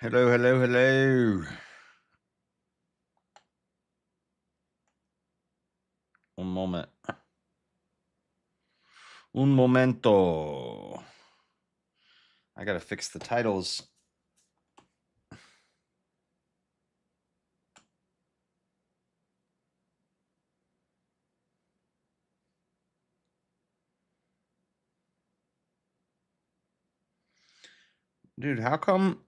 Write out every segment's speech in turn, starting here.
Hello, hello, hello. Un moment. Un momento. I gotta fix the titles. Dude, how come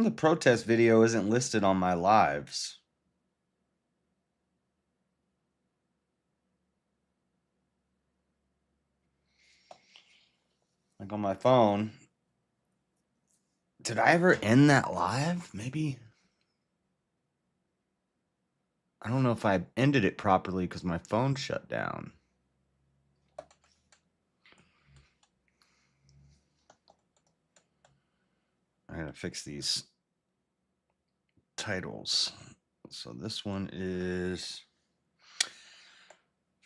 the protest video isn't listed on my lives? Like on my phone. Did I ever end that live? Maybe. I don't know if I ended it properly because my phone shut down. I gotta fix these titles. So this one is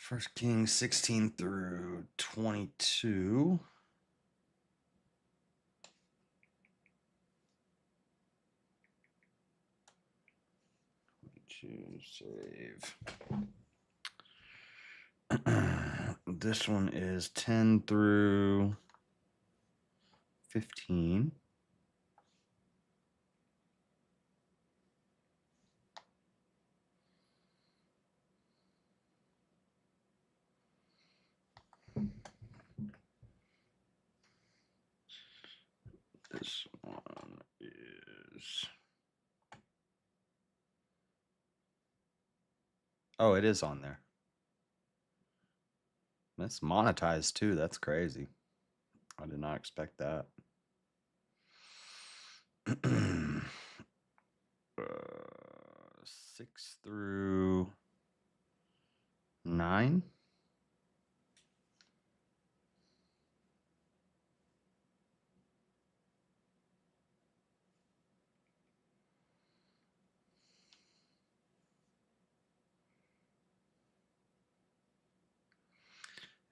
1 Kings 16 through 22. Save. This one is 10 through 15. This one is... Oh, it is on there. That's monetized too. That's crazy. I did not expect that. 6 through 9.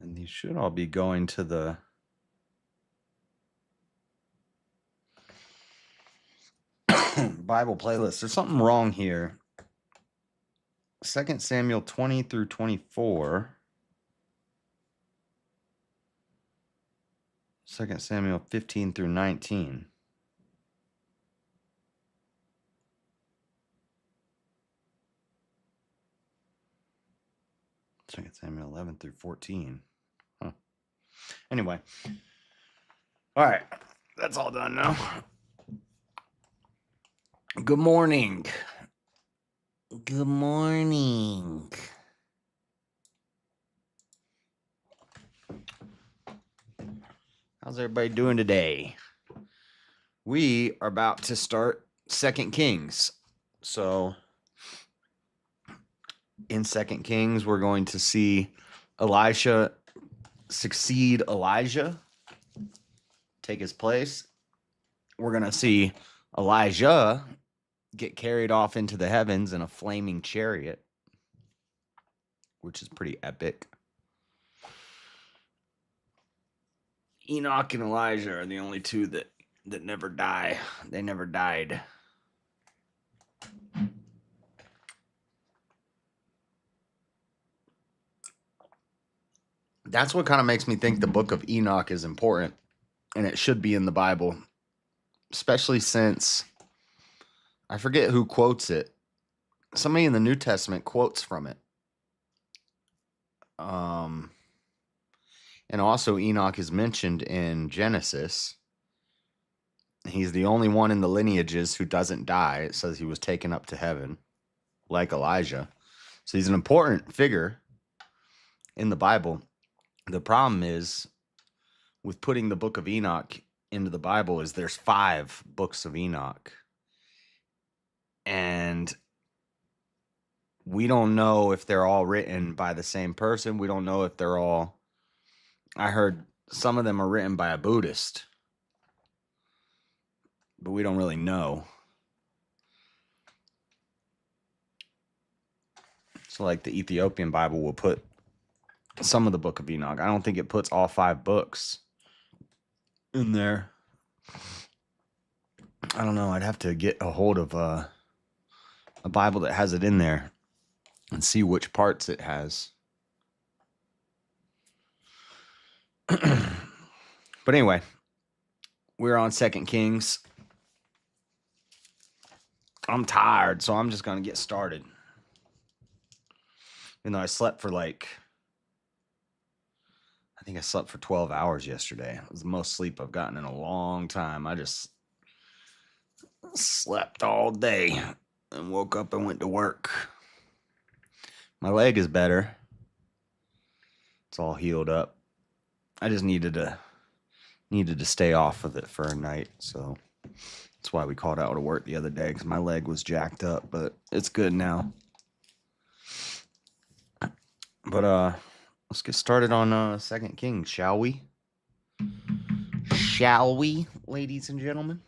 And these should all be going to the Bible playlist. There's something wrong here. 2 Samuel 20 through 24. 2 Samuel 15 through 19. Second Samuel 11 through 14. Huh. Anyway. All right. That's all done now. Good morning. Good morning. How's everybody doing today? We are about to start 2 Kings. So in 2 Kings, we're going to see Elisha succeed Elijah, take his place. We're going to see Elijah get carried off into the heavens in a flaming chariot, which is pretty epic. Enoch and Elijah are the only two that never die. They never died. That's what kind of makes me think the book of Enoch is important, and it should be in the Bible, especially since I forget who quotes it. Somebody in the New Testament quotes from it. And also Enoch is mentioned in Genesis. He's the only one in the lineages who doesn't die. It says he was taken up to heaven, like Elijah. So he's an important figure in the Bible. The problem is with putting the book of Enoch into the Bible is there's 5 books of Enoch. And we don't know if they're all written by the same person. We don't know if they're all... I heard some of them are written by a Buddhist, but we don't really know. So like the Ethiopian Bible will put some of the book of Enoch. I don't think it puts all 5 books. in there. I don't know. I'd have to get a hold of a Bible that has it in there and see which parts it has. But anyway, we're on 2 Kings. I'm tired, so I'm just going to get started. Even though I slept for I think I slept for 12 hours yesterday. It was the most sleep I've gotten in a long time. I just slept all day and woke up and went to work. My leg is better. It's all healed up. I just needed to stay off of it for a night, so that's why we called out to work the other day, because my leg was jacked up, but it's good now. But let's get started on 2 Kings, shall we? Shall we, ladies and gentlemen?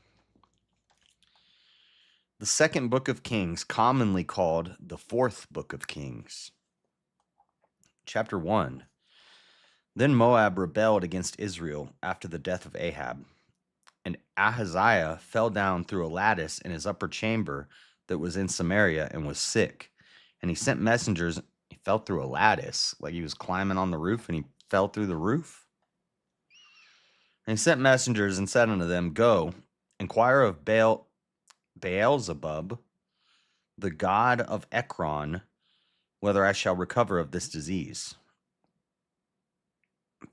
The second book of Kings, commonly called the fourth book of Kings. Chapter 1. Then Moab rebelled against Israel after the death of Ahab. And Ahaziah fell down through a lattice in his upper chamber that was in Samaria and was sick. And he sent messengers. He fell through a lattice, like he was climbing on the roof, and he fell through the roof. And he sent messengers and said unto them, Go, inquire of Beelzebub, the god of Ekron, whether I shall recover of this disease.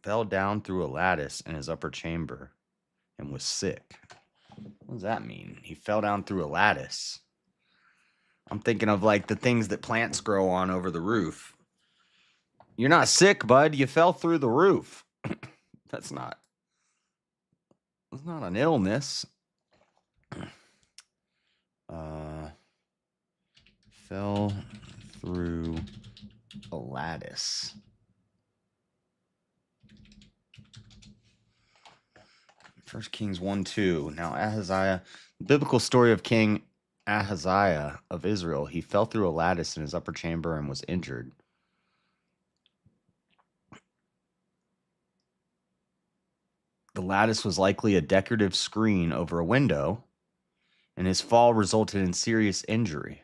Fell down through a lattice in his upper chamber and was sick. What does that mean? He fell down through a lattice. I'm thinking of like the things that plants grow on over the roof. You're not sick, bud. You fell through the roof. That's not an illness. Fell through a lattice. First Kings 1:2. Now Ahaziah, the biblical story of King Ahaziah of Israel, he fell through a lattice in his upper chamber and was injured. The lattice was likely a decorative screen over a window, and his fall resulted in serious injury.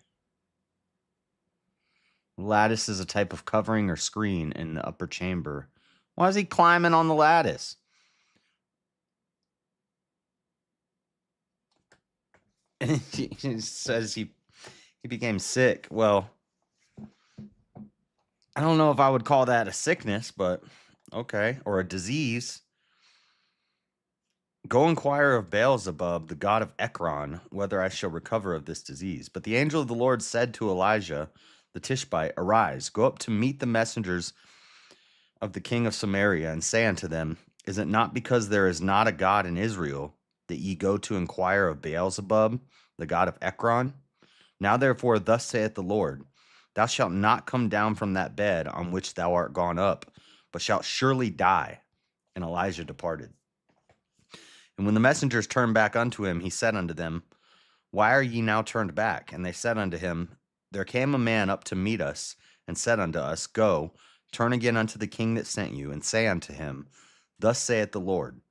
Lattice is a type of covering or screen in the upper chamber. Why is he climbing on the lattice? And he says he became sick. Well, I don't know if I would call that a sickness, but okay, or a disease. Go inquire of Beelzebub, the god of Ekron, whether I shall recover of this disease. But the angel of the Lord said to Elijah the Tishbite, Arise, go up to meet the messengers of the king of Samaria, and say unto them, Is it not because there is not a God in Israel that ye go to inquire of Beelzebub, the god of Ekron? Now therefore thus saith the Lord, Thou shalt not come down from that bed on which thou art gone up, but shalt surely die. And Elijah departed. And when the messengers turned back unto him, he said unto them, Why are ye now turned back? And they said unto him, There came a man up to meet us, and said unto us, Go, turn again unto the king that sent you, and say unto him, Thus saith the Lord,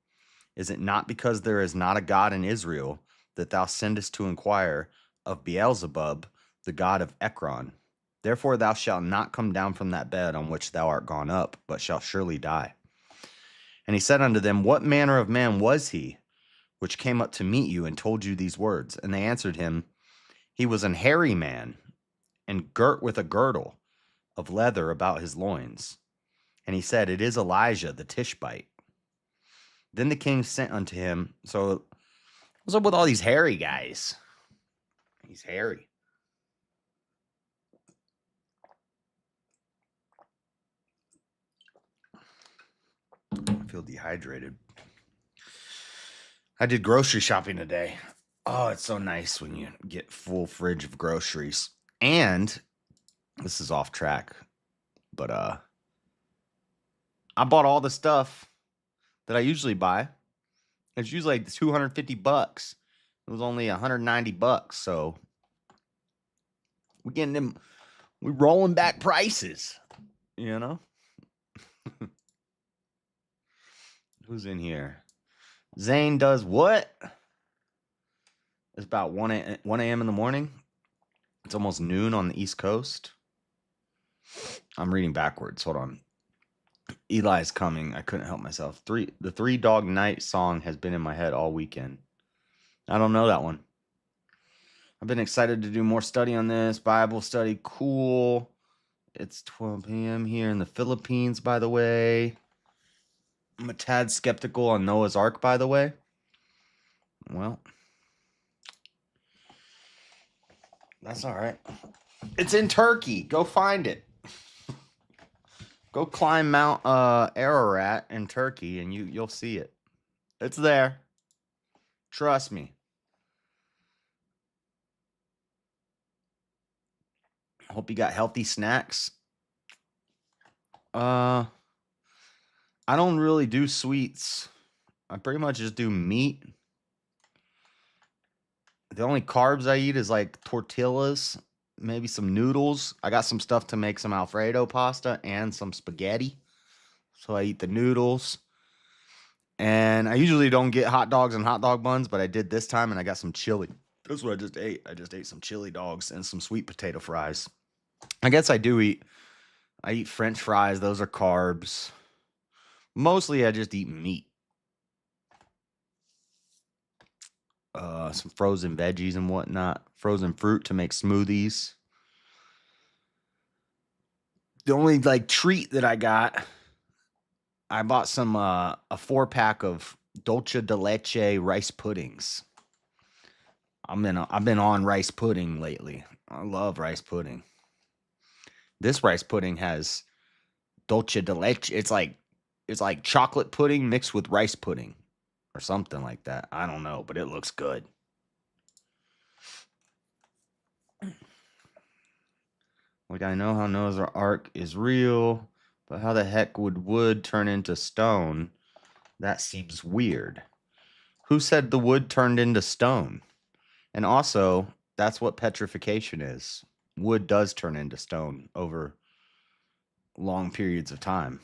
Is it not because there is not a God in Israel that thou sendest to inquire of Beelzebub, the god of Ekron? Therefore thou shalt not come down from that bed on which thou art gone up, but shalt surely die. And he said unto them, What manner of man was he which came up to meet you and told you these words? And they answered him, He was an hairy man, and girt with a girdle of leather about his loins. And he said, It is Elijah the Tishbite. Then the king sent unto him. So what's up with all these hairy guys? He's hairy. I feel dehydrated. I did grocery shopping today. Oh, it's so nice when you get full fridge of groceries. And this is off track, but I bought all the stuff that I usually buy. It's usually like $250. It was only $190, so we rolling back prices, you know? Who's in here? Zane does what? It's about 1 a.m. in the morning. It's almost noon on the East Coast. I'm reading backwards. Hold on. Eli's coming. I couldn't help myself. The Three Dog Night song has been in my head all weekend. I don't know that one. I've been excited to do more study on this. Bible study. Cool. It's 12 p.m. here in the Philippines, by the way. I'm a tad skeptical on Noah's Ark, by the way. Well, that's all right. It's in Turkey. Go find it. Go climb Mount Ararat in Turkey, and you'll see it. It's there. Trust me. Hope you got healthy snacks. I don't really do sweets. I pretty much just do meat. The only carbs I eat is like tortillas, maybe some noodles. I got some stuff to make some Alfredo pasta and some spaghetti. So I eat the noodles. And I usually don't get hot dogs and hot dog buns, but I did this time and I got some chili. That's what I just ate. I just ate some chili dogs and some sweet potato fries. I guess I eat French fries. Those are carbs. Mostly I just eat meat. Some frozen veggies and whatnot. Frozen fruit to make smoothies. The only treat that I got, I bought some a 4-pack of Dolce de Leche rice puddings. I've been on rice pudding lately. I love rice pudding. This rice pudding has Dolce de Leche. It's like chocolate pudding mixed with rice pudding or something like that. I don't know, but it looks good. Like, I know how Noah's Ark is real, but how the heck would wood turn into stone? That seems weird. Who said the wood turned into stone? And also, that's what petrification is. Wood does turn into stone over long periods of time.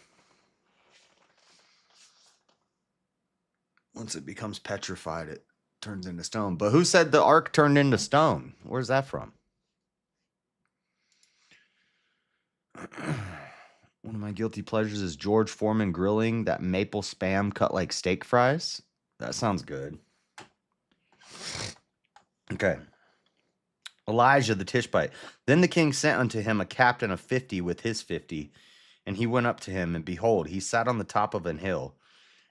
Once it becomes petrified, it turns into stone. But who said the ark turned into stone? Where's that from? One of my guilty pleasures is George Foreman grilling that maple spam cut like steak fries. That sounds good. Okay. Elijah the Tishbite. Then the king sent unto him a captain of 50 with his 50, and he went up to him, and behold, he sat on the top of an hill.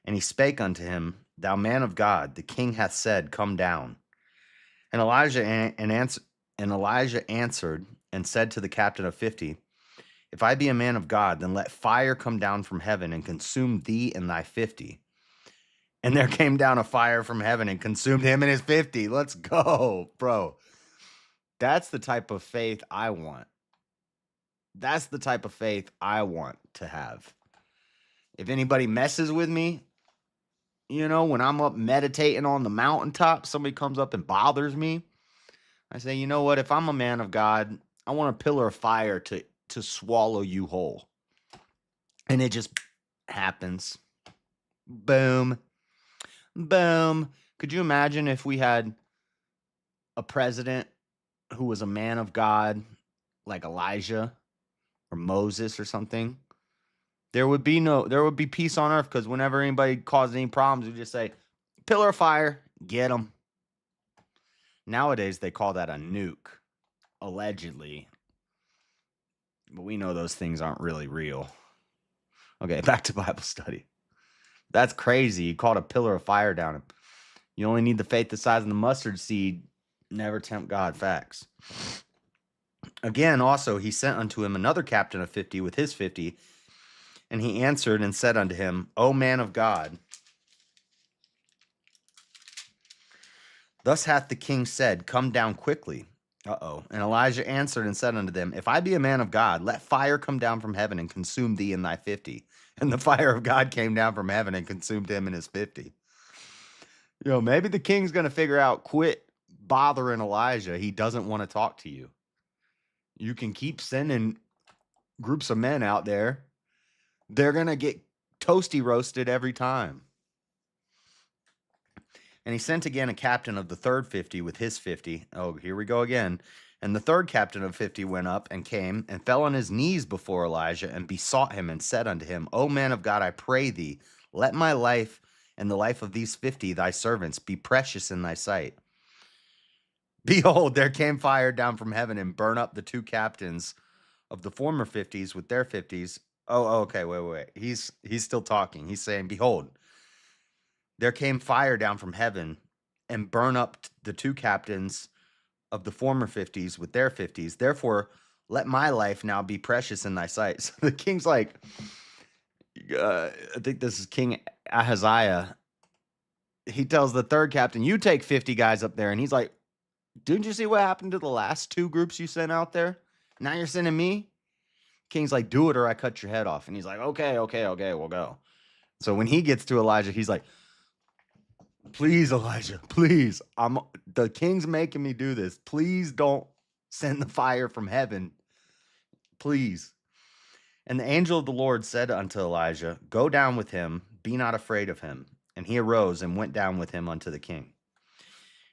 And he spake unto him, Thou man of God, the king hath said, Come down. And Elijah answered and said to the captain of 50, If I be a man of God, then let fire come down from heaven and consume thee and thy 50. And there came down a fire from heaven and consumed him and his 50. Let's go, bro. That's the type of faith I want. That's the type of faith I want to have. If anybody messes with me, when I'm up meditating on the mountaintop, somebody comes up and bothers me. I say, you know what? If I'm a man of God, I want a pillar of fire to swallow you whole. And it just happens. Boom. Boom. Could you imagine if we had a president who was a man of God, like Elijah or Moses or something? There would be peace on earth, because whenever anybody caused any problems, we just say, pillar of fire, get them. Nowadays, they call that a nuke, allegedly. But we know those things aren't really real. Okay, back to Bible study. That's crazy. You called a pillar of fire down. You only need the faith the size of the mustard seed. Never tempt God. Facts. Again, also, he sent unto him another captain of 50 with his 50. And he answered and said unto him, O man of God, thus hath the king said, Come down quickly. And Elijah answered and said unto them, If I be a man of God, let fire come down from heaven and consume thee and thy 50. And the fire of God came down from heaven and consumed him and his 50. Maybe the king's going to figure out, quit bothering Elijah. He doesn't want to talk to you. You can keep sending groups of men out there. They're going to get toasty roasted every time. And he sent again a captain of the third 50 with his 50. Oh, here we go again. And the third captain of 50 went up and came and fell on his knees before Elijah and besought him and said unto him, O man of God, I pray thee, let my life and the life of these 50 thy servants be precious in thy sight. Behold, there came fire down from heaven and burned up the two captains of the former 50s with their 50s. Oh, okay, wait. He's still talking. He's saying, behold, there came fire down from heaven and burned up the two captains of the former 50s with their 50s. Therefore, let my life now be precious in thy sight. So the king's like, I think this is King Ahaziah. He tells the third captain, you take 50 guys up there. And he's like, didn't you see what happened to the last two groups you sent out there? Now you're sending me? King's like, do it or I cut your head off. And he's like, okay, we'll go. So when he gets to Elijah, he's like, please, Elijah, please. The king's making me do this. Please don't send the fire from heaven. Please. And the angel of the Lord said unto Elijah, go down with him, be not afraid of him. And he arose and went down with him unto the king.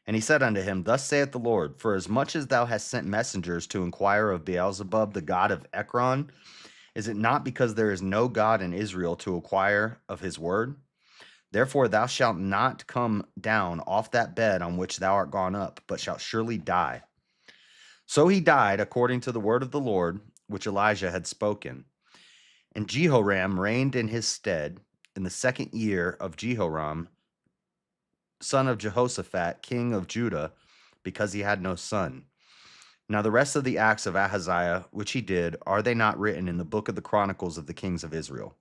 And he said unto him, thus saith the Lord, for as much as thou hast sent messengers to inquire of Beelzebub, the god of Ekron, is it not because there is no God in Israel to inquire of his word? Therefore thou shalt not come down off that bed on which thou art gone up, but shalt surely die. So he died according to the word of the Lord, which Elijah had spoken. And Jehoram reigned in his stead in the 2nd year of Jehoram, son of Jehoshaphat, king of Judah, because he had no son. Now the rest of the acts of Ahaziah, which he did, are they not written in the book of the Chronicles of the kings of Israel?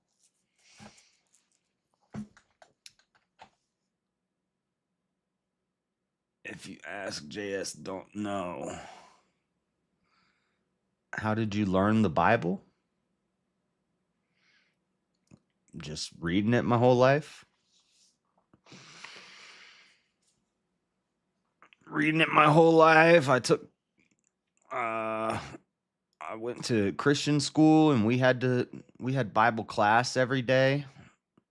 If you ask JS, don't know. How did you learn the Bible? Just reading it my whole life? Reading it my whole life. I went to Christian school and we had Bible class every day.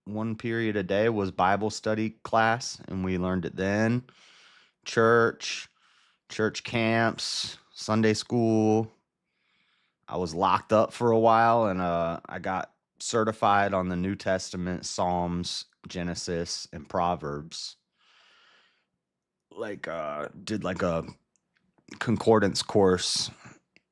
One period a day was Bible study class, and we learned it then. Church camps, Sunday school. I was locked up for a while, and I got certified on the New Testament, Psalms, Genesis, and Proverbs. Did like a concordance course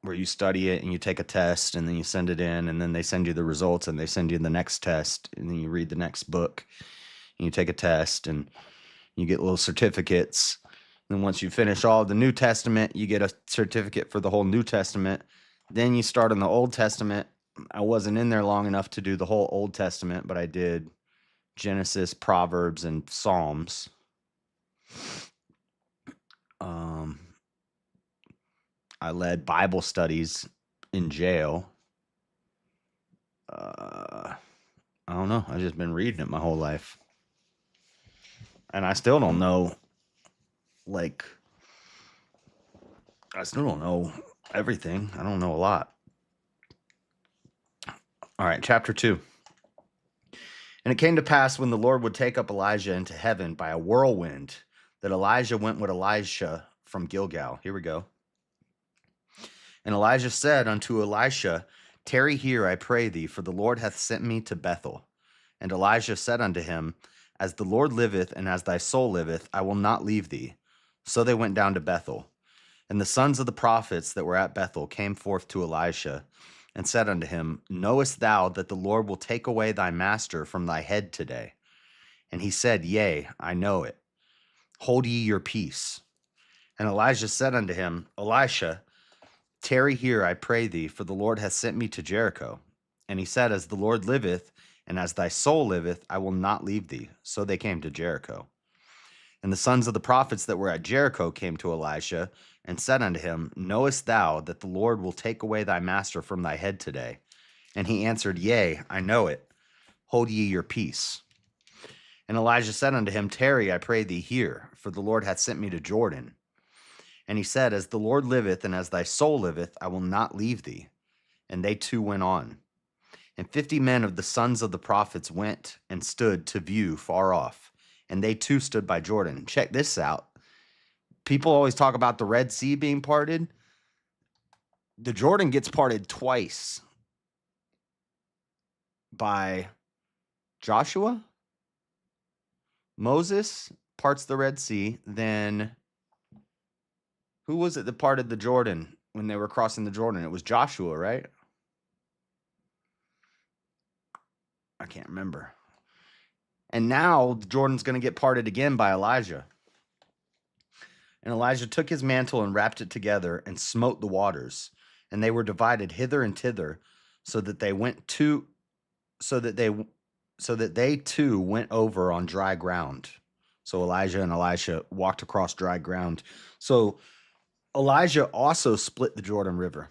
where you study it and you take a test and then you send it in, and then they send you the results and they send you the next test, and then you read the next book and you take a test and you get little certificates. And then once you finish all of the New Testament, you get a certificate for the whole New Testament. Then you start in the Old Testament. I wasn't in there long enough to do the whole Old Testament, but I did Genesis, Proverbs, and Psalms. I led Bible studies in jail. I don't know. I've just been reading it my whole life. And I still don't know, everything. I don't know a lot. All right, chapter 2. And it came to pass when the Lord would take up Elijah into heaven by a whirlwind, that Elijah went with Elisha from Gilgal. Here we go. And Elijah said unto Elisha, tarry here, I pray thee, for the Lord hath sent me to Bethel. And Elijah said unto him, as the Lord liveth, and as thy soul liveth, I will not leave thee. So they went down to Bethel. And the sons of the prophets that were at Bethel came forth to Elisha, and said unto him, knowest thou that the Lord will take away thy master from thy head today? And he said, yea, I know it. Hold ye your peace. And Elijah said unto him, Elisha, tarry here, I pray thee, for the Lord hath sent me to Jericho. And he said, as the Lord liveth, and as thy soul liveth, I will not leave thee. So they came to Jericho. And the sons of the prophets that were at Jericho came to Elisha, and said unto him, knowest thou that the Lord will take away thy master from thy head today? And he answered, yea, I know it. Hold ye your peace. And Elijah said unto him, tarry, I pray thee, here, for the Lord hath sent me to Jordan. And he said, as the Lord liveth, and as thy soul liveth, I will not leave thee. And they two went on. And 50 men of the sons of the prophets went and stood to view far off. and they too stood by Jordan. Check this out. People always talk about the Red Sea being parted. The Jordan gets parted twice by Joshua. Moses parts the Red Sea. Then who was it that parted the Jordan when they were crossing the Jordan? It was Joshua, right? I can't remember. And now Jordan's going to get parted again by Elijah. And Elijah took his mantle and wrapped it together and smote the waters, and they were divided hither and thither, so that they too went over on dry ground. So Elijah and Elisha walked across dry ground. So Elijah also split the Jordan River.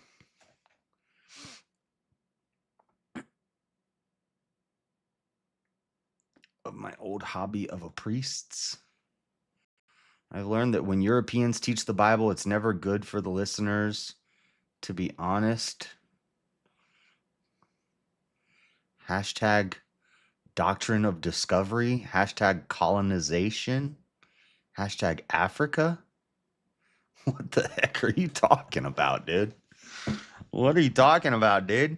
Of my old hobby of a priest's, I've learned that when Europeans teach the Bible, it's never good for the listeners to be honest. Hashtag doctrine of discovery. Hashtag colonization. Hashtag Africa. What the heck are you talking about, dude? What are you talking about, dude?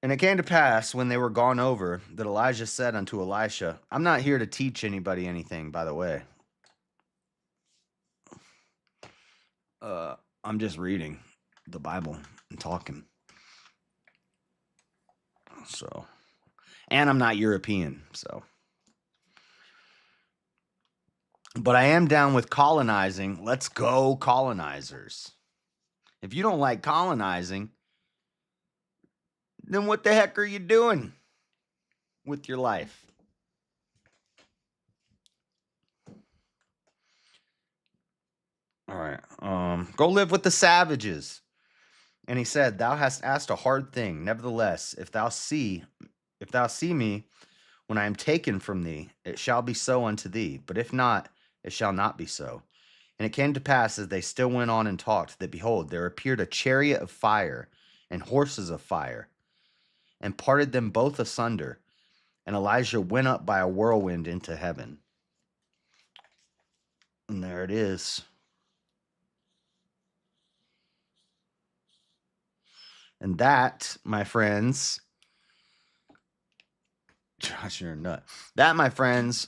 And it came to pass when they were gone over that Elijah said unto Elisha, I'm not here to teach anybody anything, by the way. I'm just reading the Bible and talking. So, and I'm not European, so. But I am down with colonizing. Let's go, colonizers. If you don't like colonizing, then what the heck are you doing with your life? All right. Go live with the savages. And he said, Thou hast asked a hard thing. Nevertheless, if thou see me when I am taken from thee, it shall be so unto thee. But if not, it shall not be so. And it came to pass, as they still went on and talked, that behold, there appeared a chariot of fire and horses of fire, and parted them both asunder. And Elijah went up by a whirlwind into heaven. And there it is. And that, my friends, Josh, you're a nut. That, my friends,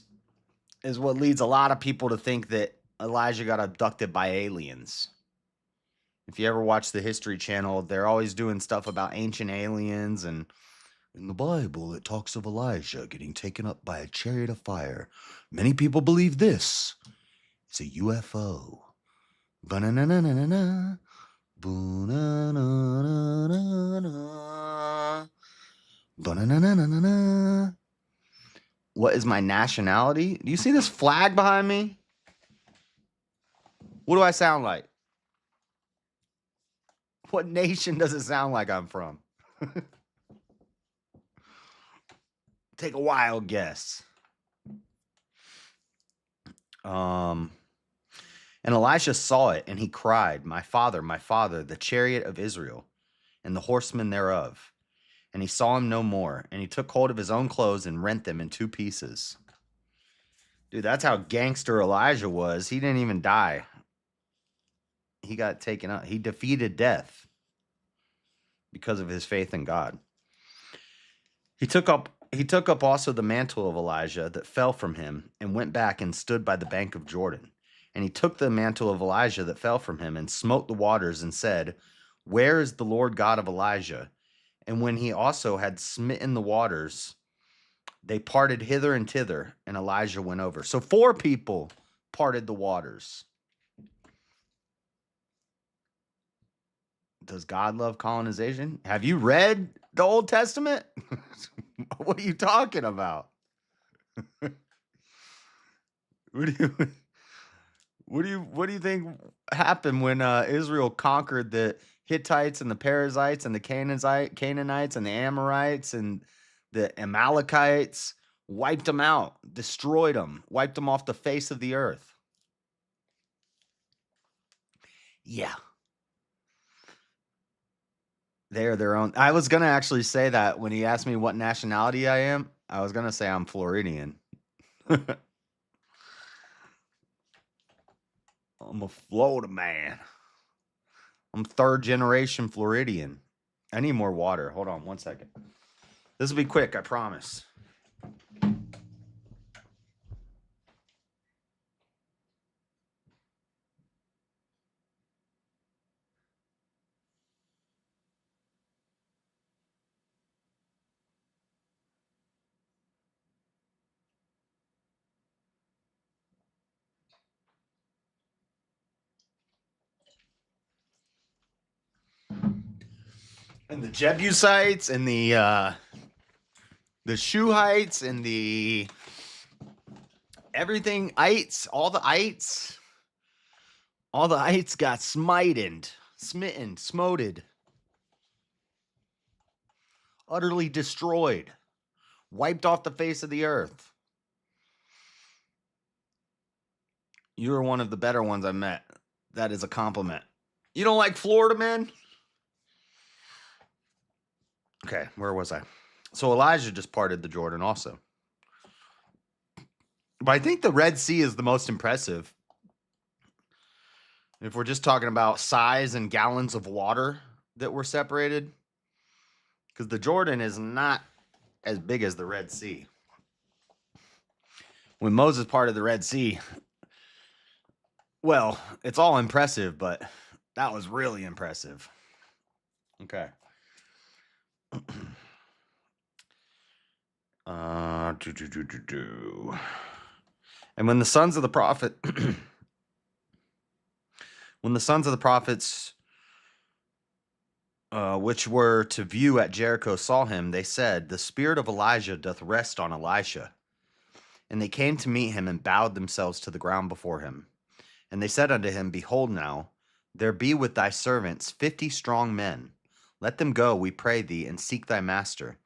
is what leads a lot of people to think that Elijah got abducted by aliens. If you ever watch the History Channel, they're always doing stuff about ancient aliens, and in the Bible, it talks of Elijah getting taken up by a chariot of fire. Many people believe this. It's a UFO. Ba-na-na-na-na-na. Ba-na-na-na-na-na. Ba-na-na-na-na-na. What is my nationality? Do you see this flag behind me? What do I sound like? What nation does it sound like I'm from? Take a wild guess. And Elisha saw it, and he cried, my father, the chariot of Israel, and the horsemen thereof. And he saw him no more. And he took hold of his own clothes and rent them in two pieces. Dude, that's how gangster Elijah was. He didn't even die. He got taken up. He defeated death because of his faith in God. He took up also the mantle of Elijah that fell from him, and went back and stood by the bank of Jordan. And he took the mantle of Elijah that fell from him, and smote the waters, and said, Where is the Lord God of Elijah? And when he also had smitten the waters, they parted hither and thither, and Elijah went over. So 4 people parted the waters. Does God love colonization? Have you read the Old Testament? What are you talking about? What do you think happened when Israel conquered the Hittites and the Perizzites and the Canaanites and the Amorites and the Amalekites? Wiped them out, destroyed them, wiped them off the face of the earth. Yeah. They're their own. I was going to actually say that when he asked me what nationality I am. I was going to say I'm Floridian. I'm a Florida man. I'm third generation Floridian. I need more water. Hold on 1 second. This will be quick, I promise. And the Jebusites and the Shuhites and the everything ites, all the ites got smitten, smoted, utterly destroyed, wiped off the face of the earth. You're one of the better ones I met. That is a compliment. You don't like Florida, man? Okay, where was I? So Elijah just parted the Jordan also. But I think the Red Sea is the most impressive. If we're just talking about size and gallons of water that were separated, because the Jordan is not as big as the Red Sea. When Moses parted the Red Sea, well, it's all impressive, but that was really impressive. Okay. And when the sons of the prophet, when the sons of the prophets, which were to view at Jericho, saw him, they said, "The spirit of Elijah doth rest on Elisha." And they came to meet him and bowed themselves to the ground before him. And they said unto him, "Behold now, there be with thy servants 50 strong men. Let them go, we pray thee, and seek thy master,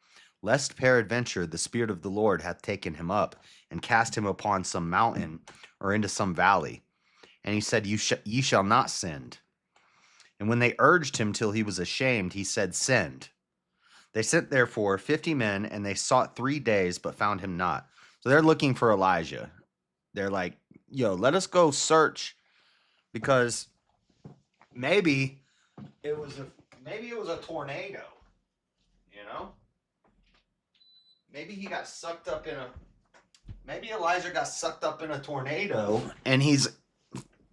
lest peradventure the Spirit of the Lord hath taken him up, and cast him upon some mountain, or into some valley." And he said, Ye shall not send. And when they urged him till he was ashamed, he said, "Send." They sent therefore 50 men, and they sought 3 days, but found him not. So they're looking for Elijah. They're like, "Yo, let us go search, because maybe it was a tornado, you know? Maybe Elijah got sucked up in a tornado, and he's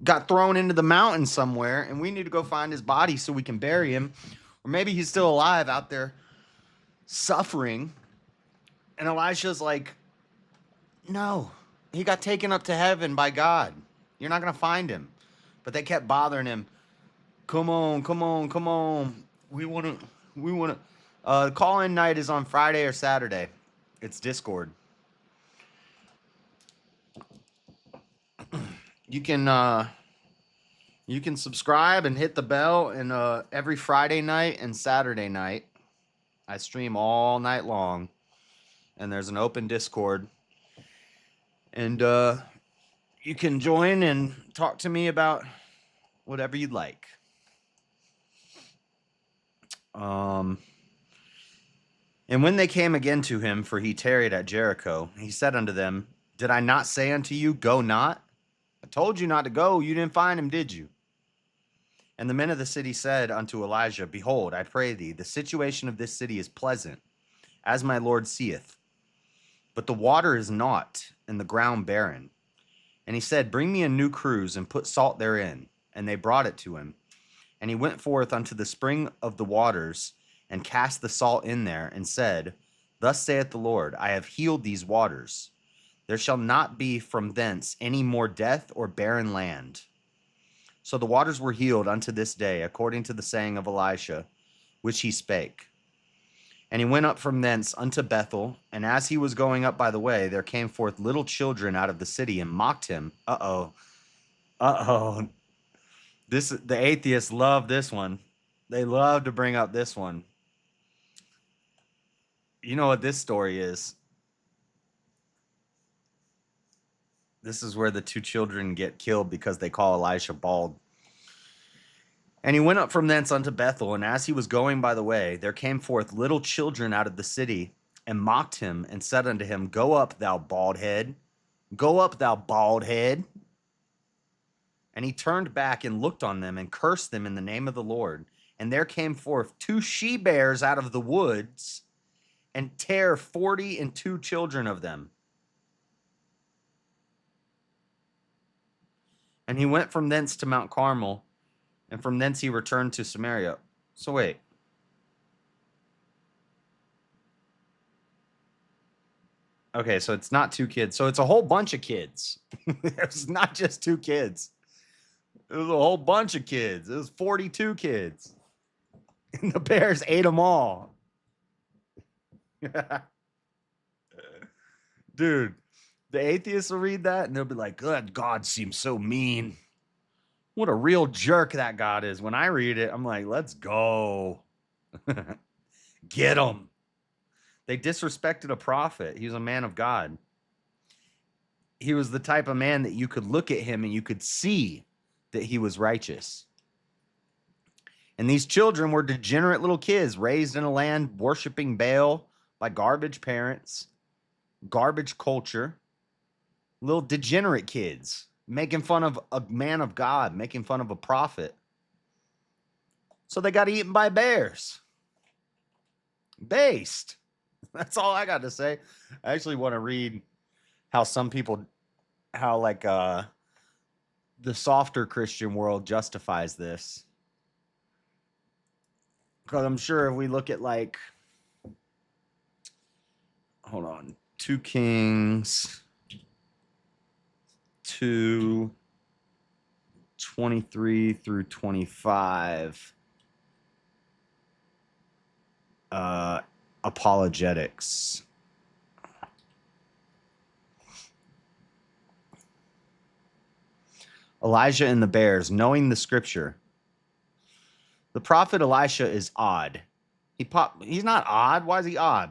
got thrown into the mountain somewhere, and we need to go find his body so we can bury him. Or maybe he's still alive out there suffering." And Elisha's like, "No, he got taken up to heaven by God. You're not going to find him." But they kept bothering him. Come on. We want to. Call-in night is on Friday or Saturday. It's Discord. You can subscribe and hit the bell, and every Friday night and Saturday night, I stream all night long, and there's an open Discord, and you can join and talk to me about whatever you'd like. And when they came again to him, for he tarried at Jericho, he said unto them, "Did I not say unto you, go not? I told you not to go. You didn't find him, did you?" And the men of the city said unto Elijah, "Behold, I pray thee, the situation of this city is pleasant, as my Lord seeth. But the water is naught, and the ground barren." And he said, "Bring me a new cruse, and put salt therein." And they brought it to him. And he went forth unto the spring of the waters, and cast the salt in there, and said, "Thus saith the Lord, I have healed these waters. There shall not be from thence any more death or barren land." So the waters were healed unto this day, according to the saying of Elisha, which he spake. And he went up from thence unto Bethel, and as he was going up by the way, there came forth little children out of the city, and mocked him. The atheists love this one. They love to bring up this one. You know what this story is? This is where the 2 children get killed because they call Elisha bald. And he went up from thence unto Bethel, and as he was going by the way, there came forth little children out of the city, and mocked him, and said unto him, "Go up, thou bald head." Go up, thou bald head. And he turned back and looked on them and cursed them in the name of the Lord. And there came forth 2 she-bears out of the woods and tare 42 children of them. And he went from thence to Mount Carmel, and from thence he returned to Samaria. So wait. Okay, so it's not 2 kids. So it's a whole bunch of kids. It's not just 2 kids. It was a whole bunch of kids. It was 42 kids. And the bears ate them all. Dude, the atheists will read that and they'll be like, God seems so mean. What a real jerk that God is. When I read it, I'm like, let's go. Get him. They disrespected a prophet. He was a man of God. He was the type of man that you could look at him and you could see that he was righteous. And these children were degenerate little kids raised in a land worshiping Baal by garbage parents, garbage culture, little degenerate kids making fun of a man of God, making fun of a prophet. So they got eaten by bears. Based. That's all I got to say. I actually want to read how some people, how like the softer Christian world justifies this. Because I'm sure if we look at like, hold on, 2 Kings 2:23 through 25. Apologetics. Elijah and the bears, knowing the scripture. The prophet Elisha is odd. He's not odd. Why is he odd?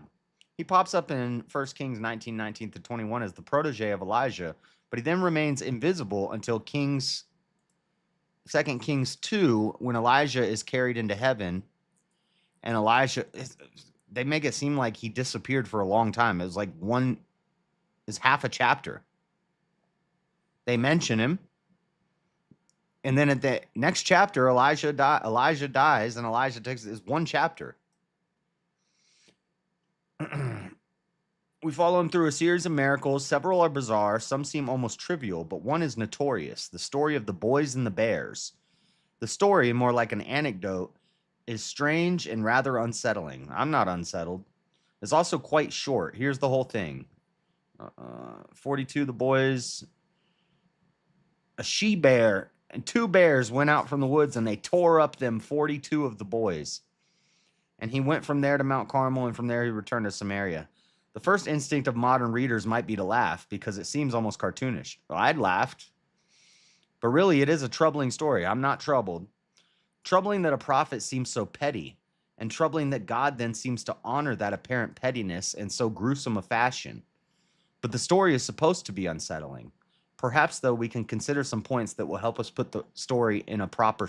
He pops up in 1 Kings 19:19-21 as the protege of Elijah, but he then remains invisible until 2 Kings 2, when Elijah is carried into heaven, and they make it seem like he disappeared for a long time. It was like half a chapter. They mention him, and then at the next chapter, Elijah dies, and Elijah takes this 1 chapter. We follow him through a series of miracles. Several are bizarre. Some seem almost trivial, but one is notorious. The story of the boys and the bears. The story, more like an anecdote, is strange and rather unsettling. I'm not unsettled. It's also quite short. Here's the whole thing. 42, the boys. A she-bear and 2 bears went out from the woods, and they tore up them 42 of the boys. And he went from there to Mount Carmel, and from there he returned to Samaria. The first instinct of modern readers might be to laugh because it seems almost cartoonish. Well, I'd laughed. But really, it is a troubling story. I'm not troubled. Troubling that a prophet seems so petty, and troubling that God then seems to honor that apparent pettiness in so gruesome a fashion. But the story is supposed to be unsettling. Perhaps, though, we can consider some points that will help us put the story in a proper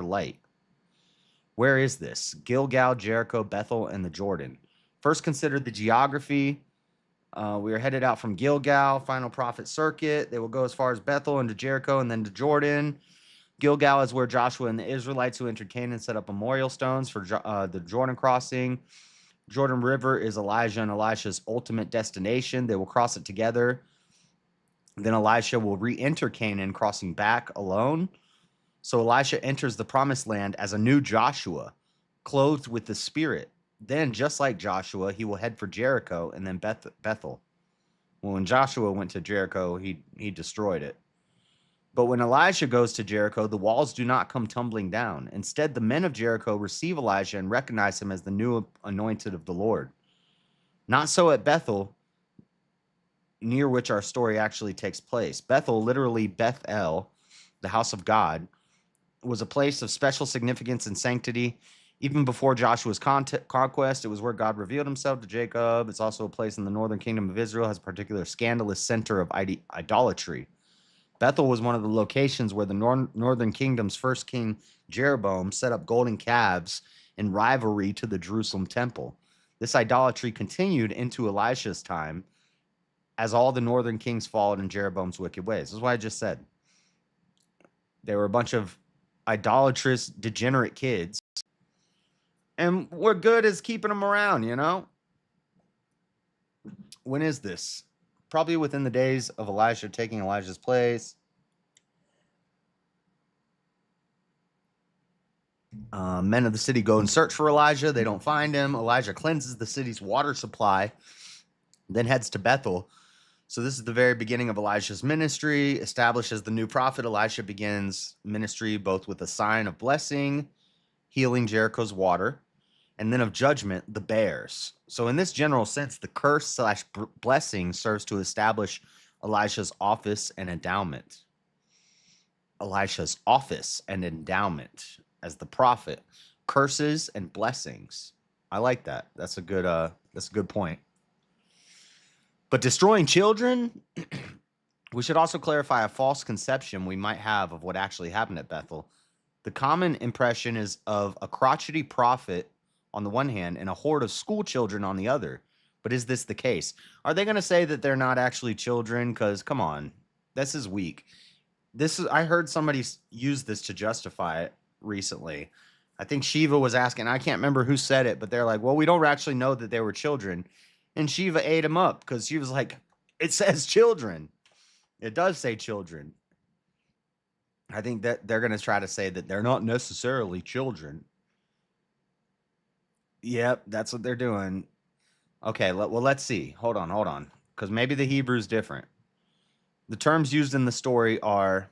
light. Where is this? Gilgal, Jericho, Bethel, and the Jordan. First, consider the geography. We are headed out from Gilgal, final prophet circuit. They will go as far as Bethel and to Jericho and then to Jordan. Gilgal is where Joshua and the Israelites who entered Canaan set up memorial stones for the Jordan crossing. Jordan River is Elijah and Elisha's ultimate destination. They will cross it together. Then Elisha will re-enter Canaan, crossing back alone. So Elisha enters the promised land as a new Joshua, clothed with the Spirit. Then, just like Joshua, he will head for Jericho and then Bethel. Well, when Joshua went to Jericho, he destroyed it. But when Elisha goes to Jericho, the walls do not come tumbling down. Instead, the men of Jericho receive Elijah and recognize him as the new anointed of the Lord. Not so at Bethel, near which our story actually takes place. Bethel, literally Beth-El, the house of God, was a place of special significance and sanctity. Even before Joshua's conquest, it was where God revealed himself to Jacob. It's also a place in the northern kingdom of Israel, has a particular scandalous center of idolatry. Bethel was one of the locations where the northern kingdom's first king, Jeroboam, set up golden calves in rivalry to the Jerusalem temple. This idolatry continued into Elisha's time, as all the northern kings followed in Jeroboam's wicked ways. This is what I just said. They were a bunch of idolatrous, degenerate kids. And we're good as keeping them around, you know? When is this? Probably within the days of Elisha taking Elijah's place. Men of the city go and search for Elijah. They don't find him. Elijah cleanses the city's water supply, then heads to Bethel. So this is the very beginning of Elijah's ministry. Established as the new prophet, Elisha begins ministry both with a sign of blessing, healing Jericho's water, and then of judgment, the bears. So in this general sense, the curse / blessing serves to establish Elisha's office and endowment. Elisha's office and endowment as the prophet, curses and blessings. I like that. That's a good point. But destroying children, we should also clarify a false conception we might have of what actually happened at Bethel. The common impression is of a crotchety prophet on the one hand and a horde of school children on the other. But is this the case? Are they going to say that they're not actually children? Because, come on, this is weak. I heard somebody use this to justify it recently. I think Shiva was asking, I can't remember who said it, but they're like, well, we don't actually know that they were children. And Shiva ate him up because she was like, it says children. It does say children. I think that they're going to try to say that they're not necessarily children. Yep, that's what they're doing. Okay, well, let's see. Hold on. Because maybe the Hebrew's different. The terms used in the story are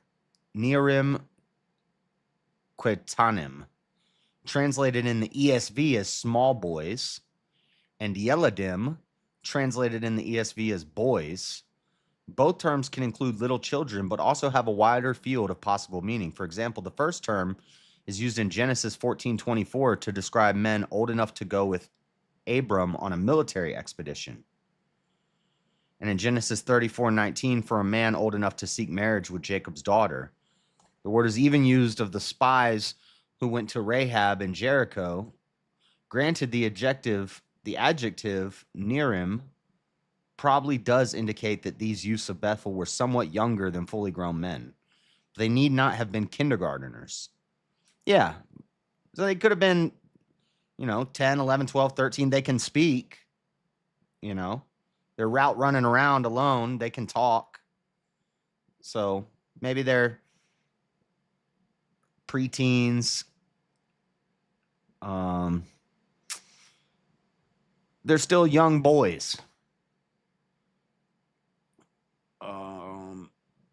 Nearim Quetanim, translated in the ESV as small boys, and Yeladim, translated in the ESV as boys. Both terms can include little children, but also have a wider field of possible meaning. For example, the first term is used in Genesis 14:24 to describe men old enough to go with Abram on a military expedition. And in Genesis 34:19 for a man old enough to seek marriage with Jacob's daughter. The word is even used of the spies who went to Rahab in Jericho. Granted, the adjective Nearim probably does indicate that these youths of Bethel were somewhat younger than fully grown men. They need not have been kindergarteners. Yeah. So they could have been, 10, 11, 12, 13. They can speak, They're route running around alone. They can talk. So maybe they're preteens. They're still young boys.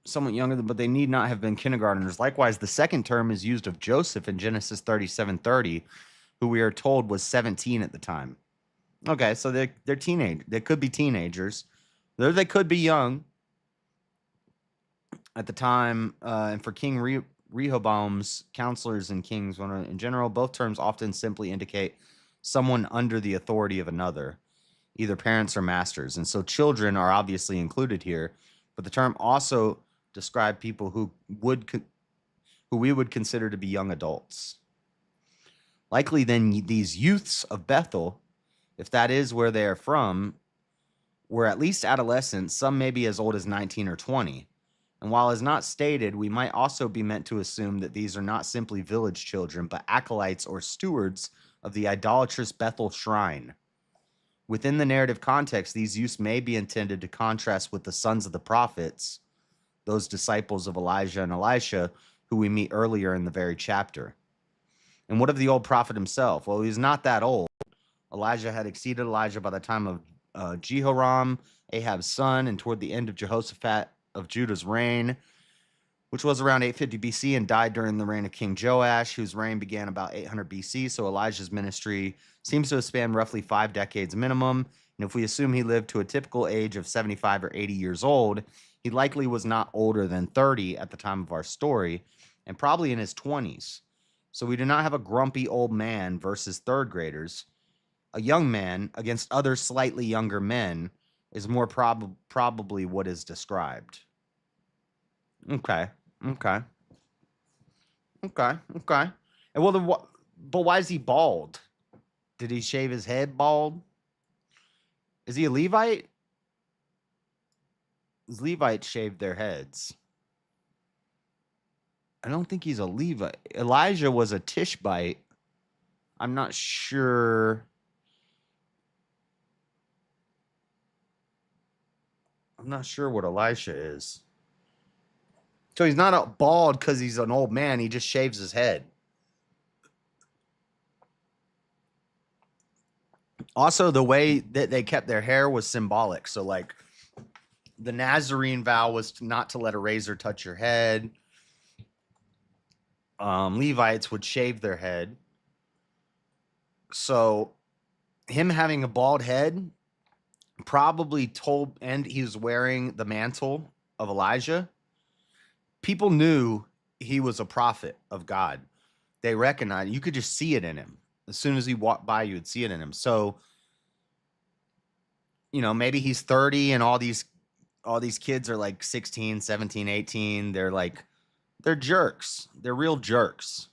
Somewhat younger, but they need not have been kindergartners. Likewise, the second term is used of Joseph in Genesis 37:30, who we are told was 17 at the time. Okay, so they're teenage. They could be teenagers. They could be young at the time. And for King Rehoboam's counselors and kings in general, both terms often simply indicate someone under the authority of another, either parents or masters. And so children are obviously included here, but the term also describe people who we would consider to be young adults. Likely then these youths of Bethel, if that is where they are from, were at least adolescents, some maybe as old as 19 or 20. And while as not stated, we might also be meant to assume that these are not simply village children, but acolytes or stewards of the idolatrous Bethel shrine. Within the narrative context, these youths may be intended to contrast with the sons of the prophets, those disciples of Elijah and Elisha, who we meet earlier in the very chapter. And what of the old prophet himself? Well, he's not that old. Elijah had exceeded Elijah by the time of Jehoram, Ahab's son, and toward the end of Jehoshaphat of Judah's reign, which was around 850 BC and died during the reign of King Joash, whose reign began about 800 BC. So Elijah's ministry seems to have spanned roughly 5 decades minimum. And if we assume he lived to a typical age of 75 or 80 years old, he likely was not older than 30 at the time of our story, and probably in his 20s. So we do not have a grumpy old man versus third graders. A young man against other slightly younger men is more probably what is described. Okay. And well, but why is he bald? Did he shave his head bald? Is he a Levite? Levites shaved their heads. I don't think he's a Levite. Elijah was a Tishbite. I'm not sure. I'm not sure what Elisha is. So he's not a bald because he's an old man. He just shaves his head. Also, the way that they kept their hair was symbolic. So, like, the Nazarene vow was not to let a razor touch your head. Levites would shave their head. So, him having a bald head probably told, and he was wearing the mantle of Elijah. People knew he was a prophet of God. They recognized, you could just see it in him. As soon as he walked by, you would see it in him. So, maybe he's 30 and all these kids are like 16, 17, 18. They're jerks. They're real jerks.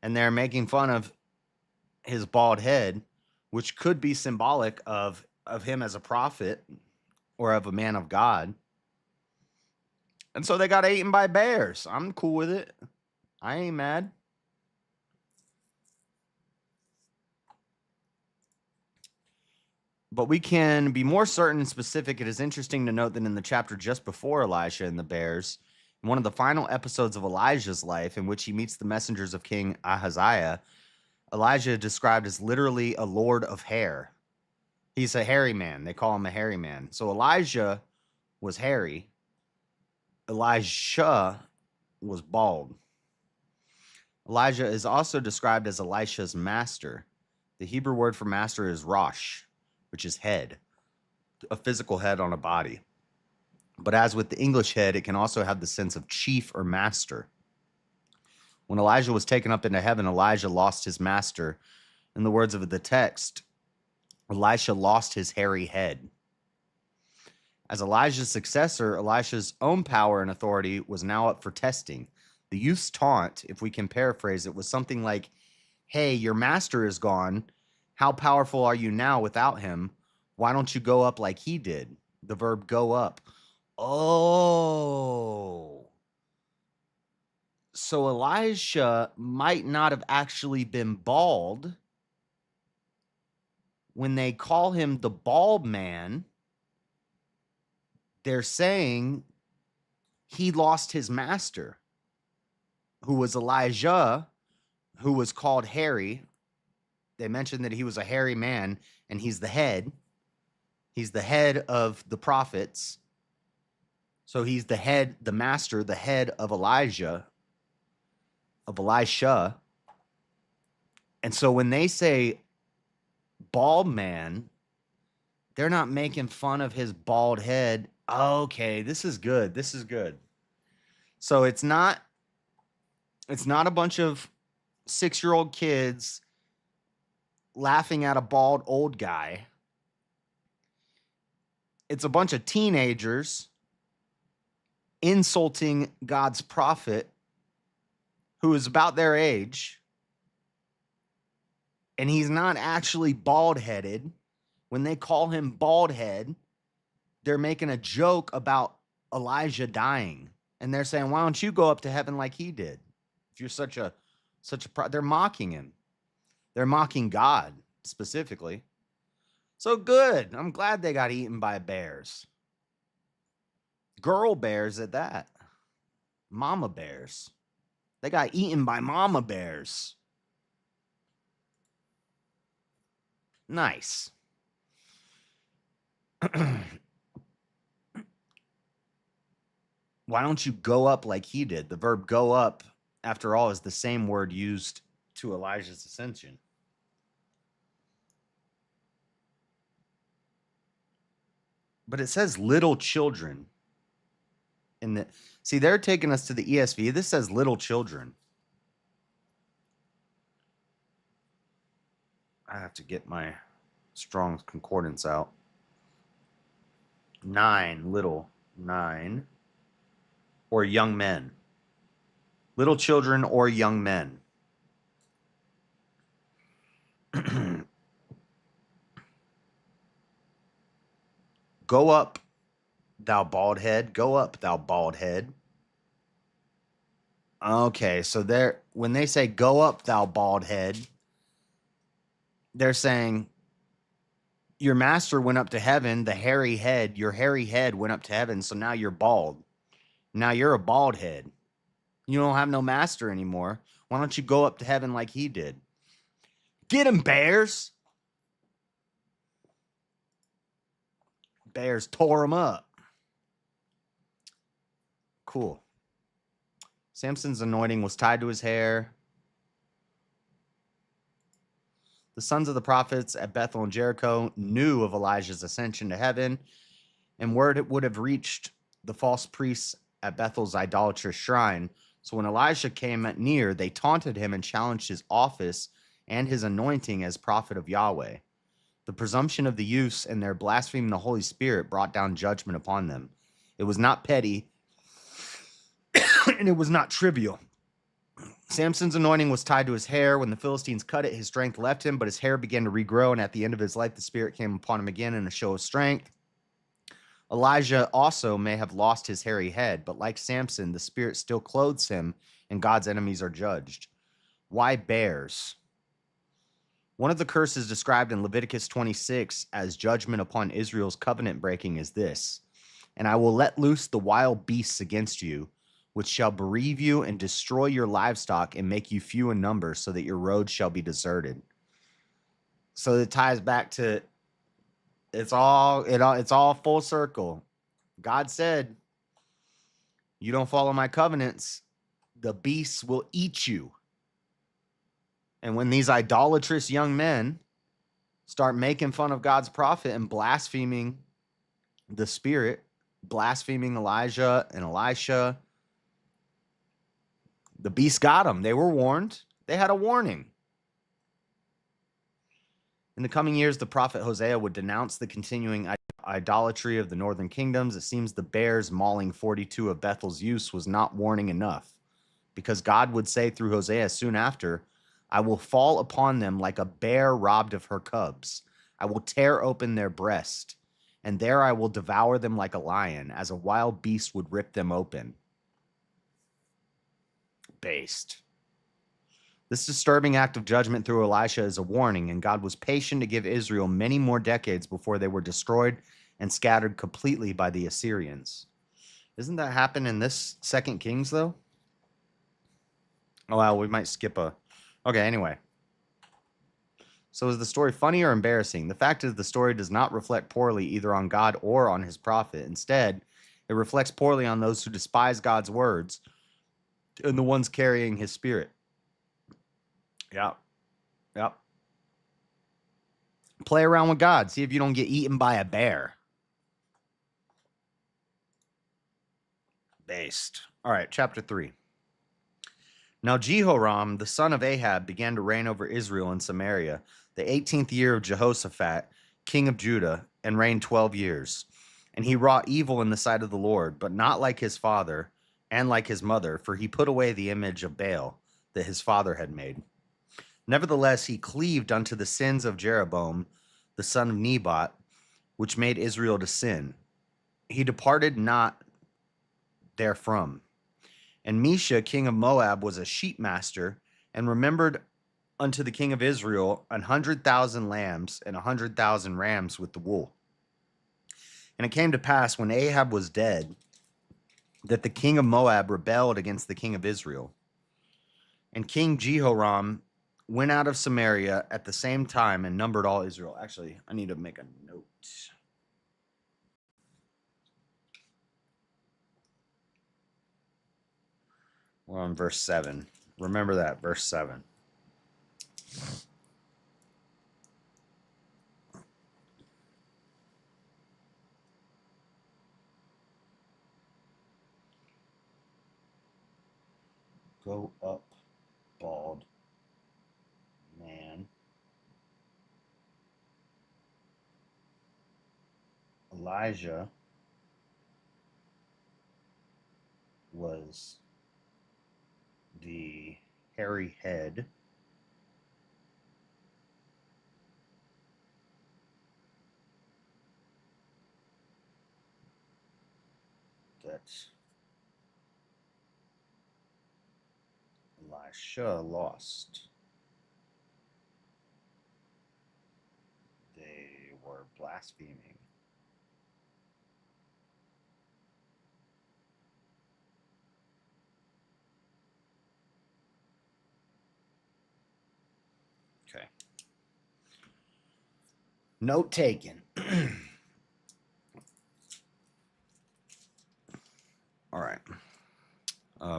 And they're making fun of his bald head, which could be symbolic of him as a prophet or of a man of God. And so they got eaten by bears. I'm cool with it. I ain't mad. But we can be more certain and specific. It is interesting to note that in the chapter just before Elisha and the bears, in one of the final episodes of Elijah's life, in which he meets the messengers of King Ahaziah, Elijah described as literally a lord of hair. He's a hairy man. They call him a hairy man. So Elijah was hairy. Elisha was bald. Elijah is also described as Elisha's master. The Hebrew word for master is rosh, which is head, a physical head on a body. But as with the English head, it can also have the sense of chief or master. When Elijah was taken up into heaven, Elijah lost his master. In the words of the text, Elisha lost his hairy head. As Elijah's successor, Elisha's own power and authority was now up for testing. The youth's taunt, if we can paraphrase it, was something like, hey, your master is gone. How powerful are you now without him? Why don't you go up like he did? The verb go up. Oh. So Elisha might not have actually been bald. When they call him the bald man, they're saying he lost his master, who was Elijah, who was called hairy. They mentioned that he was a hairy man, and he's the head. He's the head of the prophets. So he's the head, the master, the head of Elijah, of Elisha. And so when they say bald man, they're not making fun of his bald head. Okay, this is good. This is good. So it's not a bunch of 6-year-old kids laughing at a bald old guy. It's a bunch of teenagers insulting God's prophet who is about their age, and he's not actually bald-headed. When they call him bald-head, they're making a joke about Elijah dying, and they're saying, why don't you go up to heaven like he did? If you're they're mocking him. They're mocking God specifically. So good. I'm glad they got eaten by bears. Girl bears at that. Mama bears. They got eaten by mama bears. Nice. Why don't you go up like he did? The verb go up, after all, is the same word used to Elijah's ascension. But it says little children. See, they're taking us to the ESV. This says little children. I have to get my Strong's Concordance out. 9, little, 9. Or young men. Little children or young men. Go up thou bald head. Go up, thou bald head. Okay, so when they say go up, thou bald head, they're saying your master went up to heaven, your hairy head went up to heaven, so now you're bald. Now you're a bald head. You don't have no master anymore. Why don't you go up to heaven like he did? Get him, bears! Bears tore him up. Cool. Samson's anointing was tied to his hair. The sons of the prophets at Bethel and Jericho knew of Elijah's ascension to heaven, and word would have reached the false priests at Bethel's idolatrous shrine. So when Elisha came near, they taunted him and challenged his office and his anointing as prophet of Yahweh. The presumption of the youths and their blaspheming the Holy Spirit brought down judgment upon them. It was not petty, and it was not trivial. Samson's anointing was tied to his hair. When the Philistines cut it, his strength left him, but his hair began to regrow, and at the end of his life, the Spirit came upon him again in a show of strength. Elijah also may have lost his hairy head, but like Samson, the Spirit still clothes him, and God's enemies are judged. Why bears? One of the curses described in Leviticus 26 as judgment upon Israel's covenant breaking is this: and I will let loose the wild beasts against you, which shall bereave you and destroy your livestock and make you few in number, so that your roads shall be deserted. So it ties back to it's all full circle. God said, you don't follow my covenants, the beasts will eat you. And when these idolatrous young men start making fun of God's prophet and blaspheming the Spirit, blaspheming Elijah and Elisha, the beast got them. They were warned. They had a warning. In the coming years, the prophet Hosea would denounce the continuing idolatry of the northern kingdoms. It seems the bears mauling 42 of Bethel's youths was not warning enough, because God would say through Hosea soon after, I will fall upon them like a bear robbed of her cubs. I will tear open their breast, and there I will devour them like a lion, as a wild beast would rip them open. Based. This disturbing act of judgment through Elisha is a warning, and God was patient to give Israel many more decades before they were destroyed and scattered completely by the Assyrians. Doesn't that happen in this 2 Kings, though? Oh, well, we might skip a... Okay, anyway. So is the story funny or embarrassing? The fact is the story does not reflect poorly either on God or on his prophet. Instead, it reflects poorly on those who despise God's words and the ones carrying his spirit. Yeah. Yep. Play around with God. See if you don't get eaten by a bear. Based. All right, chapter 3. Now Jehoram, the son of Ahab, began to reign over Israel in Samaria, the 18th year of Jehoshaphat, king of Judah, and reigned 12 years. And he wrought evil in the sight of the Lord, but not like his father and like his mother, for he put away the image of Baal that his father had made. Nevertheless, he cleaved unto the sins of Jeroboam, the son of Nebat, which made Israel to sin. He departed not therefrom. And Mesha, king of Moab, was a sheep master, and remembered unto the king of Israel 100,000 lambs and 100,000 rams with the wool. And it came to pass, when Ahab was dead, that the king of Moab rebelled against the king of Israel. And King Jehoram went out of Samaria at the same time and numbered all Israel. Actually, I need to make a note. We're on verse 7. Remember that, verse 7. Go up, bald man. Elijah was the hairy head that Elisha lost. They were blaspheming. Okay. Note taken. All right.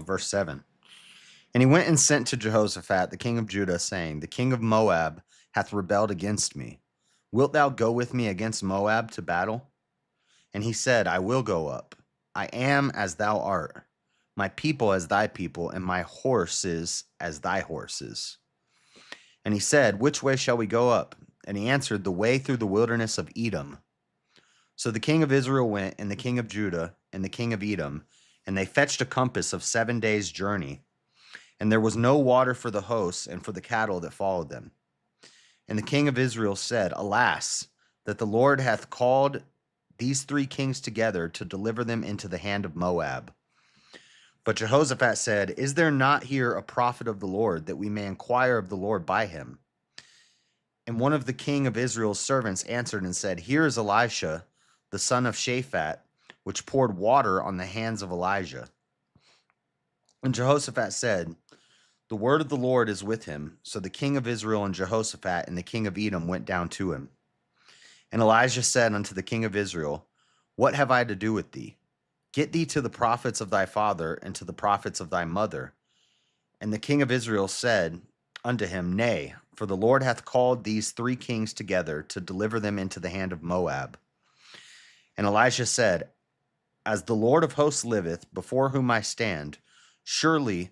Verse 7. And he went and sent to Jehoshaphat, the king of Judah, saying, the king of Moab hath rebelled against me. Wilt thou go with me against Moab to battle? And he said, I will go up. I am as thou art, my people as thy people, and my horses as thy horses. And he said, which way shall we go up? And he answered, the way through the wilderness of Edom. So the king of Israel went, and the king of Judah, and the king of Edom, and they fetched a compass of 7 days' journey. And there was no water for the hosts and for the cattle that followed them. And the king of Israel said, alas, that the Lord hath called these 3 kings together to deliver them into the hand of Moab. But Jehoshaphat said, is there not here a prophet of the Lord, that we may inquire of the Lord by him? And one of the king of Israel's servants answered and said, here is Elisha, the son of Shaphat, which poured water on the hands of Elijah. And Jehoshaphat said, the word of the Lord is with him. So the king of Israel and Jehoshaphat and the king of Edom went down to him. And Elijah said unto the king of Israel, what have I to do with thee? Get thee to the prophets of thy father and to the prophets of thy mother. And the king of Israel said unto him, nay, for the Lord hath called these 3 kings together to deliver them into the hand of Moab. And Elijah said, as the Lord of hosts liveth, before whom I stand, surely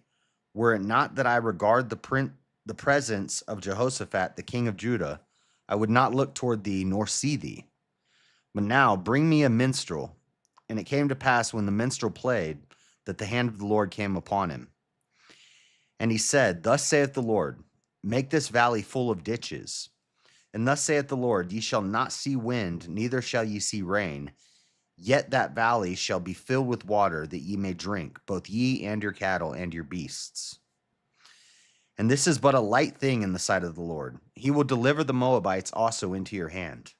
were it not that I regard the presence of Jehoshaphat, the king of Judah, I would not look toward thee nor see thee. But now bring me a minstrel. And it came to pass when the minstrel played, that the hand of the Lord came upon him. And he said, thus saith the Lord, make this valley full of ditches. And thus saith the Lord, ye shall not see wind, neither shall ye see rain. Yet that valley shall be filled with water, that ye may drink, both ye and your cattle and your beasts. And this is but a light thing in the sight of the Lord. He will deliver the Moabites also into your hand.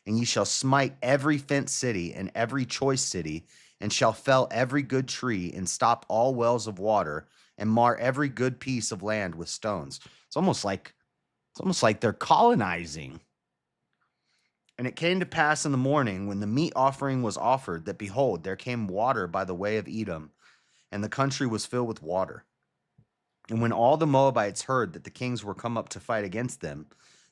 And ye shall smite every fenced city and every choice city, and shall fell every good tree, and stop all wells of water, and mar every good piece of land with stones. It's almost like they're colonizing. And it came to pass in the morning, when the meat offering was offered, that behold, there came water by the way of Edom, and the country was filled with water. And when all the Moabites heard that the kings were come up to fight against them,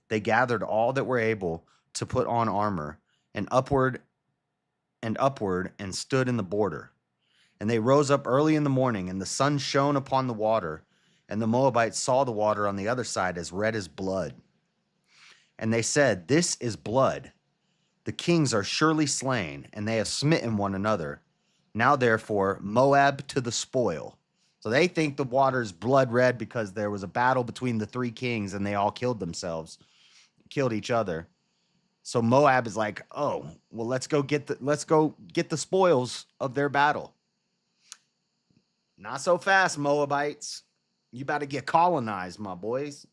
they gathered all that were able to put on armor, and upward and stood in the border. And they rose up early in the morning, and the sun shone upon the water, and the Moabites saw the water on the other side as red as blood. And they said, this is blood. The kings are surely slain, and they have smitten one another. Now therefore, Moab to the spoil. So they think the water's blood red because there was a battle between the 3 kings, and they all killed each other. So Moab is like, oh, well, let's go get the spoils of their battle. Not so fast, Moabites. You about to get colonized, my boys.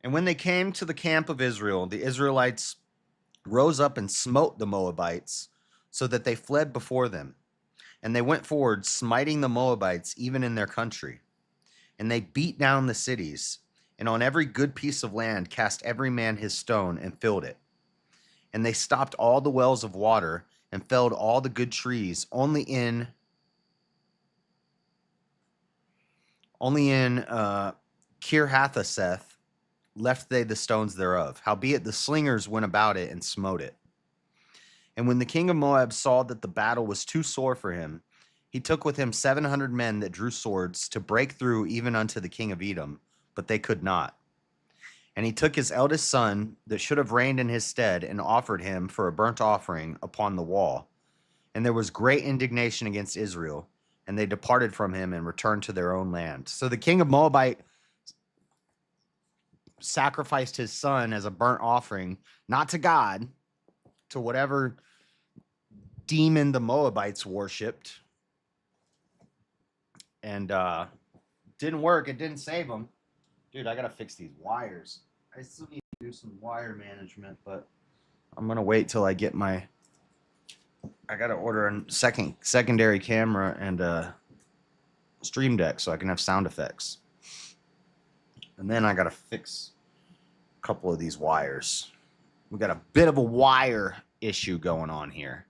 And when they came to the camp of Israel, the Israelites rose up and smote the Moabites, so that they fled before them. And they went forward, smiting the Moabites even in their country. And they beat down the cities, and on every good piece of land cast every man his stone and filled it. And they stopped all the wells of water and felled all the good trees. Only in Kirhathaseth left they the stones thereof. Howbeit the slingers went about it and smote it. And when the king of Moab saw that the battle was too sore for him, he took with him 700 men that drew swords to break through even unto the king of Edom, but they could not. And he took his eldest son that should have reigned in his stead, and offered him for a burnt offering upon the wall. And there was great indignation against Israel, and they departed from him and returned to their own land. So the king of Moabite sacrificed his son as a burnt offering, not to God, to whatever demon the Moabites worshipped. And didn't work. It didn't save him. Dude, I got to fix these wires. I still need to do some wire management, but I'm going to wait till I get my... I got to order a secondary camera and a stream deck so I can have sound effects. And then I got to fix a couple of these wires. We got a bit of a wire issue going on here.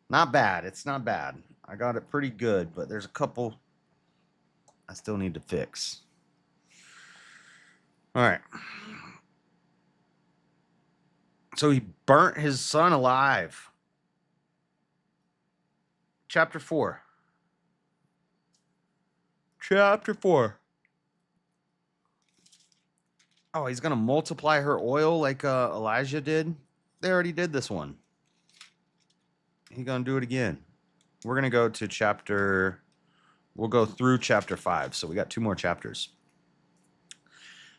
Not bad. It's not bad. I got it pretty good, but there's a couple I still need to fix. All right. So he burnt his son alive. Chapter 4. Chapter 4. Oh, he's going to multiply her oil like Elijah did? They already did this one. He's going to do it again. We're going to go to chapter... We'll go through chapter 5. So we got 2 more chapters.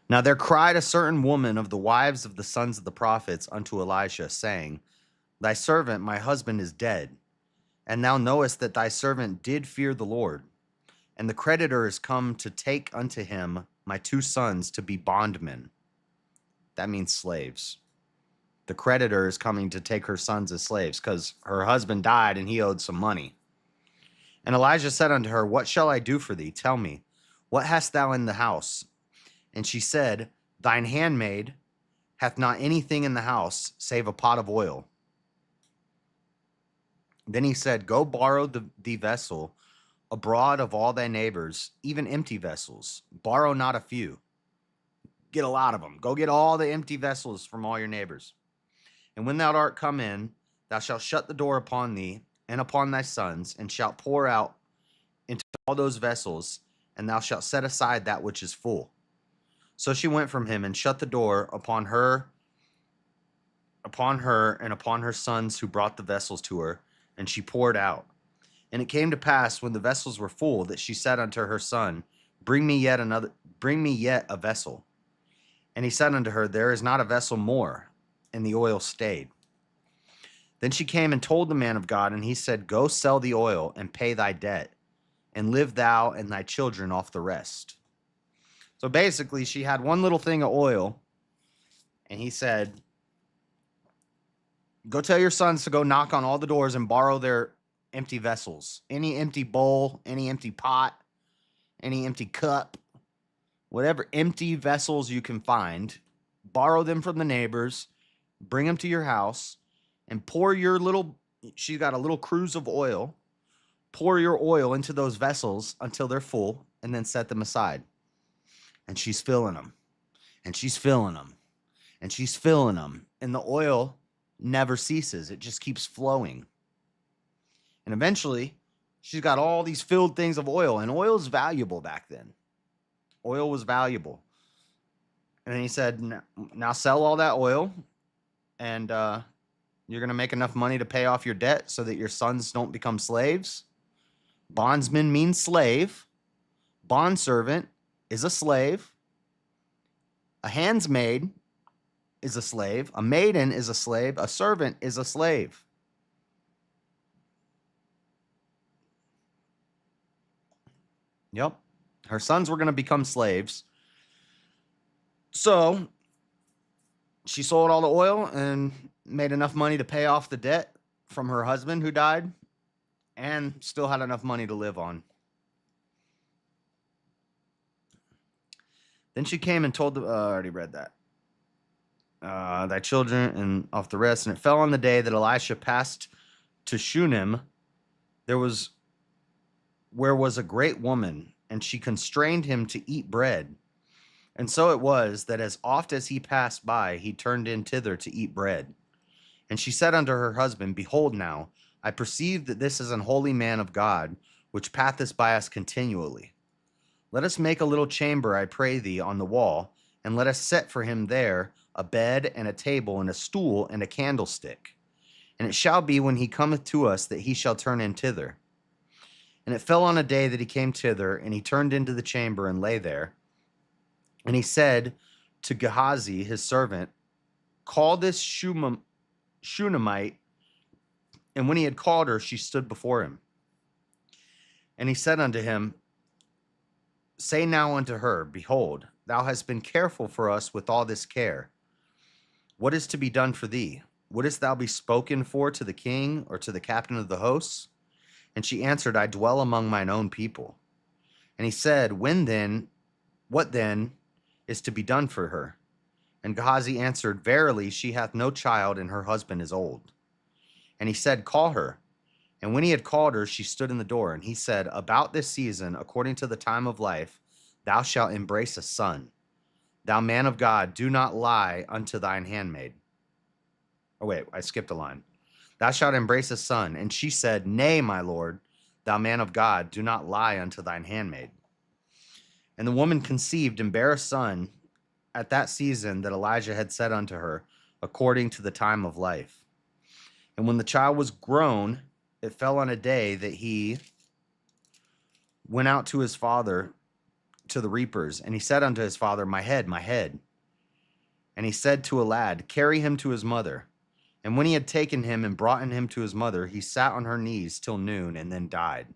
Now there cried a certain woman of the wives of the sons of the prophets unto Elisha, saying, Thy servant, my husband, is dead. And thou knowest that thy servant did fear the Lord. And the creditor is come to take unto him my 2 sons to be bondmen. That means slaves. The creditor is coming to take her sons as slaves because her husband died and he owed some money. And Elijah said unto her, What shall I do for thee? Tell me, what hast thou in the house? And she said, Thine handmaid hath not anything in the house save a pot of oil. Then he said, Go borrow the vessel abroad of all thy neighbors, even empty vessels. Borrow not a few. Get a lot of them. Go get all the empty vessels from all your neighbors. And when thou art come in, thou shalt shut the door upon thee and upon thy sons, and shalt pour out into all those vessels, and thou shalt set aside that which is full. So she went from him and shut the door upon her, and upon her sons who brought the vessels to her, and she poured out. And it came to pass, when the vessels were full, that she said unto her son, Bring me yet a vessel. And he said unto her, There is not a vessel more. And the oil stayed. Then she came and told the man of God, and he said, Go sell the oil and pay thy debt, and live thou and thy children off the rest. So basically, she had one little thing of oil, and he said, Go tell your sons to go knock on all the doors and borrow their empty vessels. Any empty bowl, any empty pot, any empty cup, whatever empty vessels you can find, borrow them from the neighbors, bring them to your house, and pour your little, she's got a little cruse of oil, pour your oil into those vessels until they're full, and then set them aside. And she's filling them, and she's filling them, and she's filling them, and the oil never ceases. It just keeps flowing. And eventually, she's got all these filled things of oil, and oil is valuable back then. Oil was valuable. And he said, now sell all that oil, and you're going to make enough money to pay off your debt so that your sons don't become slaves. Bondsman means slave. Bondservant is a slave. A handsmaid is a slave. A maiden is a slave. A servant is a slave. Yep. Her sons were going to become slaves. So she sold all the oil and made enough money to pay off the debt from her husband who died, and still had enough money to live on. Then she came and told I already read that. Thy children and off the rest. And it fell on the day that Elisha passed to Shunem, where was a great woman, and she constrained him to eat bread. And so it was that as oft as he passed by, he turned in thither to eat bread. And she said unto her husband, Behold now, I perceive that this is an holy man of God, which passeth by us continually. Let us make a little chamber, I pray thee, on the wall, and let us set for him there a bed and a table and a stool and a candlestick. And it shall be when he cometh to us that he shall turn in thither. And it fell on a day that he came thither, and he turned into the chamber and lay there. And he said to Gehazi, his servant, call this Shunammite. And when he had called her, she stood before him. And he said unto him, say now unto her, behold, thou hast been careful for us with all this care. What is to be done for thee? Wouldst thou be spoken for to the king or to the captain of the hosts? And she answered, I dwell among mine own people. And he said, what then is to be done for her? And Gehazi answered, verily, she hath no child, and her husband is old. And he said, call her. And when he had called her, she stood in the door. And he said, about this season, according to the time of life, thou shalt embrace a son. Thou man of God, do not lie unto thine handmaid. Oh, wait, I skipped a line. Thou shalt embrace a son. And she said, nay, my lord, thou man of God, do not lie unto thine handmaid. And the woman conceived and bare a son at that season that Elijah had said unto her, according to the time of life. And when the child was grown, it fell on a day that he went out to his father to the reapers. And he said unto his father, my head, my head. And he said to a lad, carry him to his mother. And when he had taken him and brought him to his mother, he sat on her knees till noon and then died.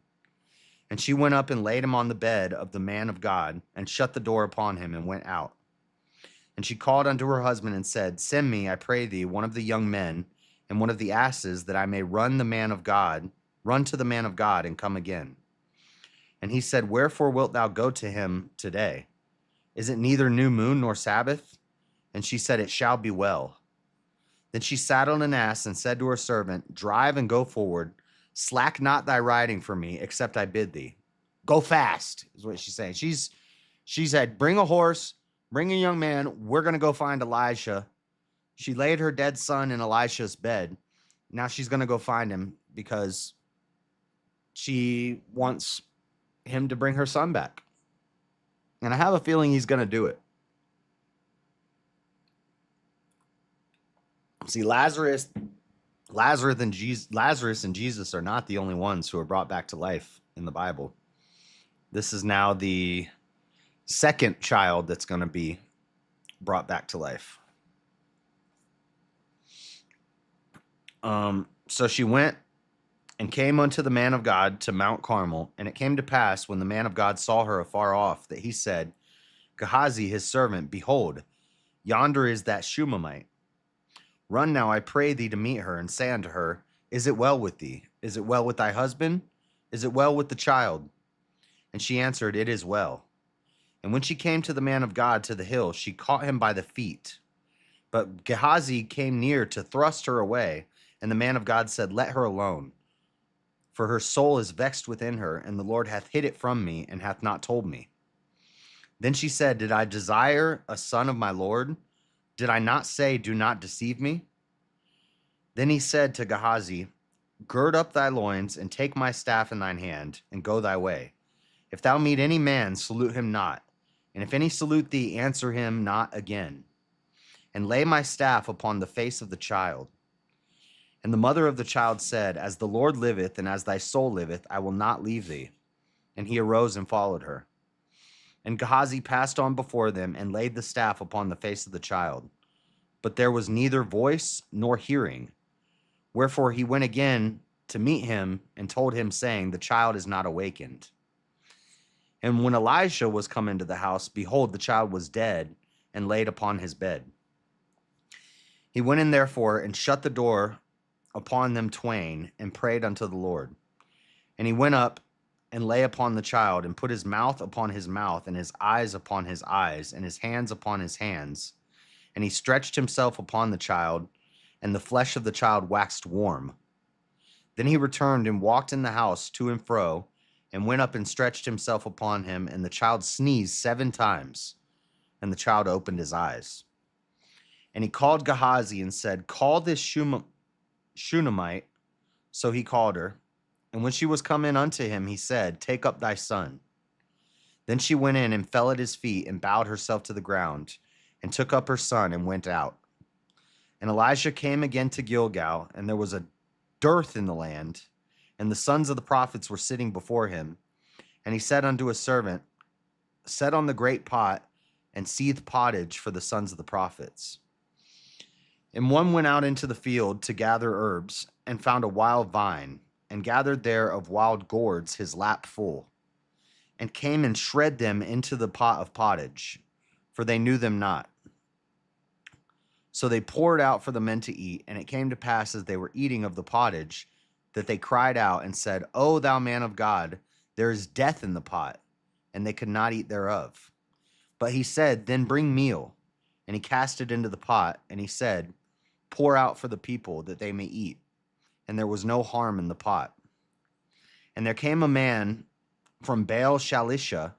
And she went up and laid him on the bed of the man of God and shut the door upon him and went out. And she called unto her husband and said, send me, I pray thee, one of the young men and one of the asses, that I may run to the man of God and come again. And he said, wherefore wilt thou go to him today? Is it neither new moon nor Sabbath? And she said, it shall be well. Then she saddled an ass and said to her servant, drive and go forward. Slack not thy riding for me, except I bid thee. Go fast, is what she's saying. She said, bring a horse, bring a young man. We're going to go find Elisha. She laid her dead son in Elisha's bed. Now she's going to go find him because she wants him to bring her son back. And I have a feeling he's going to do it. See, Lazarus and Jesus are not the only ones who are brought back to life in the Bible. This is now the second child that's going to be brought back to life. So she went and came unto the man of God to Mount Carmel. And it came to pass, when the man of God saw her afar off, that he said, Gehazi, his servant, behold, yonder is that Shunammite. Run now, I pray thee, to meet her, and say unto her, is it well with thee? Is it well with thy husband? Is it well with the child? And she answered, it is well. And when she came to the man of God to the hill, she caught him by the feet. But Gehazi came near to thrust her away. And the man of God said, let her alone. For her soul is vexed within her, and the Lord hath hid it from me, and hath not told me. Then she said, did I desire a son of my Lord? Did I not say, do not deceive me? Then he said to Gehazi, gird up thy loins, and take my staff in thine hand, and go thy way. If thou meet any man, salute him not. And if any salute thee, answer him not again. And lay my staff upon the face of the child. And the mother of the child said, as the Lord liveth, and as thy soul liveth, I will not leave thee. And he arose and followed her. And Gehazi passed on before them, and laid the staff upon the face of the child. But there was neither voice nor hearing. Wherefore he went again to meet him, and told him, saying, the child is not awakened. And when Elisha was come into the house, behold, the child was dead, and laid upon his bed. He went in therefore, and shut the door upon them twain, and prayed unto the Lord. And he went up and lay upon the child, and put his mouth upon his mouth, and his eyes upon his eyes, and his hands upon his hands. And he stretched himself upon the child, and the flesh of the child waxed warm. Then he returned and walked in the house to and fro, and went up and stretched himself upon him, and the child sneezed 7 times, and the child opened his eyes. And he called Gehazi and said, call this Shunammite. So he called her. And when she was come in unto him, he said, take up thy son. Then she went in and fell at his feet, and bowed herself to the ground, and took up her son, and went out. And Elisha came again to Gilgal, and there was a dearth in the land, and the sons of the prophets were sitting before him. And he said unto his servant, set on the great pot and seethed pottage for the sons of the prophets. And one went out into the field to gather herbs, and found a wild vine, and gathered there of wild gourds his lap full, and came and shred them into the pot of pottage, for they knew them not. So they poured out for the men to eat, and it came to pass as they were eating of the pottage, that they cried out and said, O thou man of God, there is death in the pot. And they could not eat thereof. But he said, Then bring meal. And he cast it into the pot, and he said, Pour out for the people, that they may eat. And there was no harm in the pot. And there came a man from Baal Shalisha,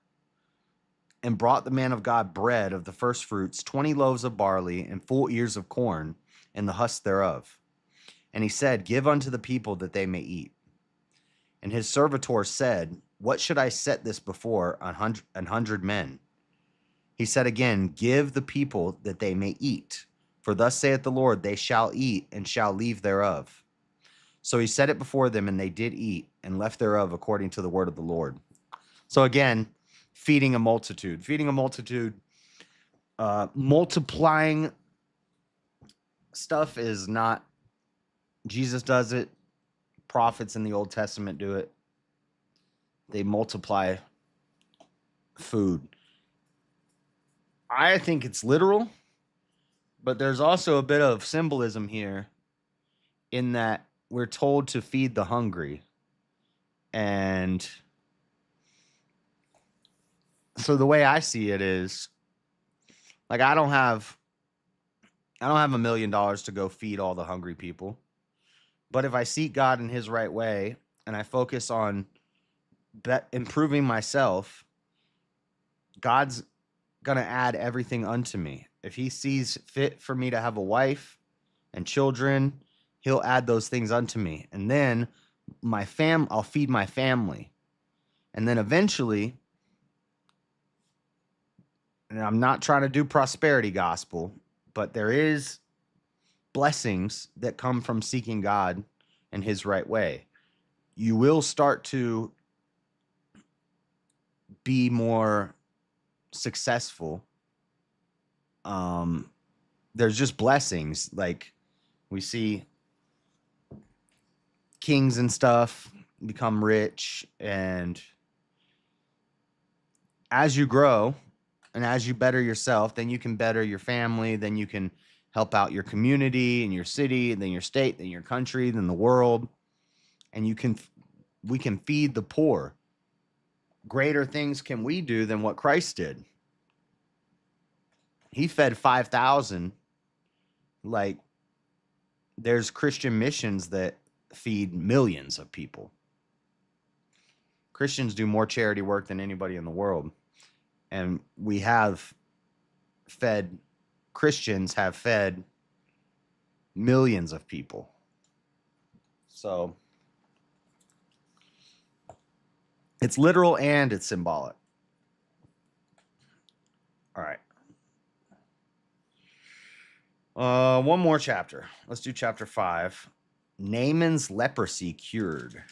and brought the man of God bread of the first fruits, 20 loaves of barley, and full ears of corn, and the husk thereof. And he said, Give unto the people, that they may eat. And his servitor said, What should I set this before an hundred men? He said again, Give the people, that they may eat. For thus saith the Lord, They shall eat, and shall leave thereof. So he set it before them, and they did eat, and left thereof according to the word of the Lord. So again, feeding a multitude. Multiplying stuff is not, Jesus does it. Prophets in the Old Testament do it. They multiply food. I think it's literal, but there's also a bit of symbolism here in that we're told to feed the hungry. And so the way I see it is, like, I don't have $1 million to go feed all the hungry people. But if I seek God in his right way, and I focus on improving myself, God's going to add everything unto me. If he sees fit for me to have a wife and children, he'll add those things unto me. And then I'll feed my family. And then eventually, and I'm not trying to do prosperity gospel, but there is blessings that come from seeking God in his right way. You will start to be more successful. There's just blessings. Like, we see kings and stuff become rich, and as you grow and as you better yourself, then you can better your family, then you can help out your community and your city, and then your state, then your country, then the world. And we can feed the poor. Greater things can we do than what Christ did. He fed 5,000. Like, there's Christian missions that feed millions of people. Christians do more charity work than anybody in the world. And Christians have fed millions of people. So it's literal and it's symbolic. All right. One more chapter. Let's do chapter 5. Naaman's leprosy cured.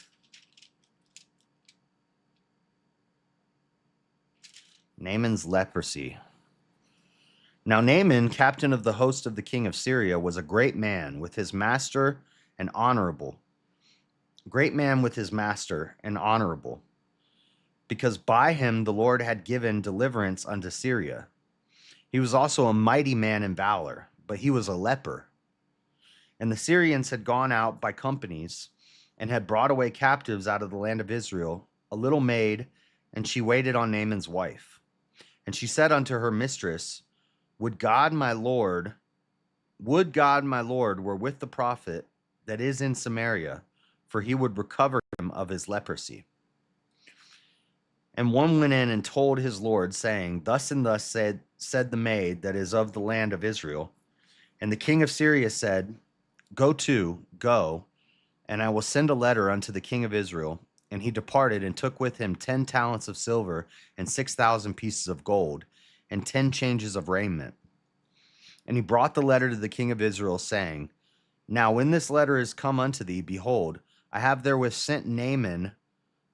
Naaman's leprosy. Now Naaman, captain of the host of the king of Syria, was a great man with his master and honorable. Great man with his master and honorable, because by him the Lord had given deliverance unto Syria. He was also a mighty man in valor, but he was a leper. And the Syrians had gone out by companies and had brought away captives out of the land of Israel, a little maid, and she waited on Naaman's wife. And she said unto her mistress, Would God my Lord were with the prophet that is in Samaria, for he would recover him of his leprosy. And one went in and told his Lord, saying, Thus and thus said the maid that is of the land of Israel. And the king of Syria said, Go, and I will send a letter unto the king of Israel. And he departed and took with him 10 talents of silver and 6,000 pieces of gold and 10 changes of raiment. And he brought the letter to the king of Israel, saying, Now when this letter is come unto thee, behold, I have therewith sent Naaman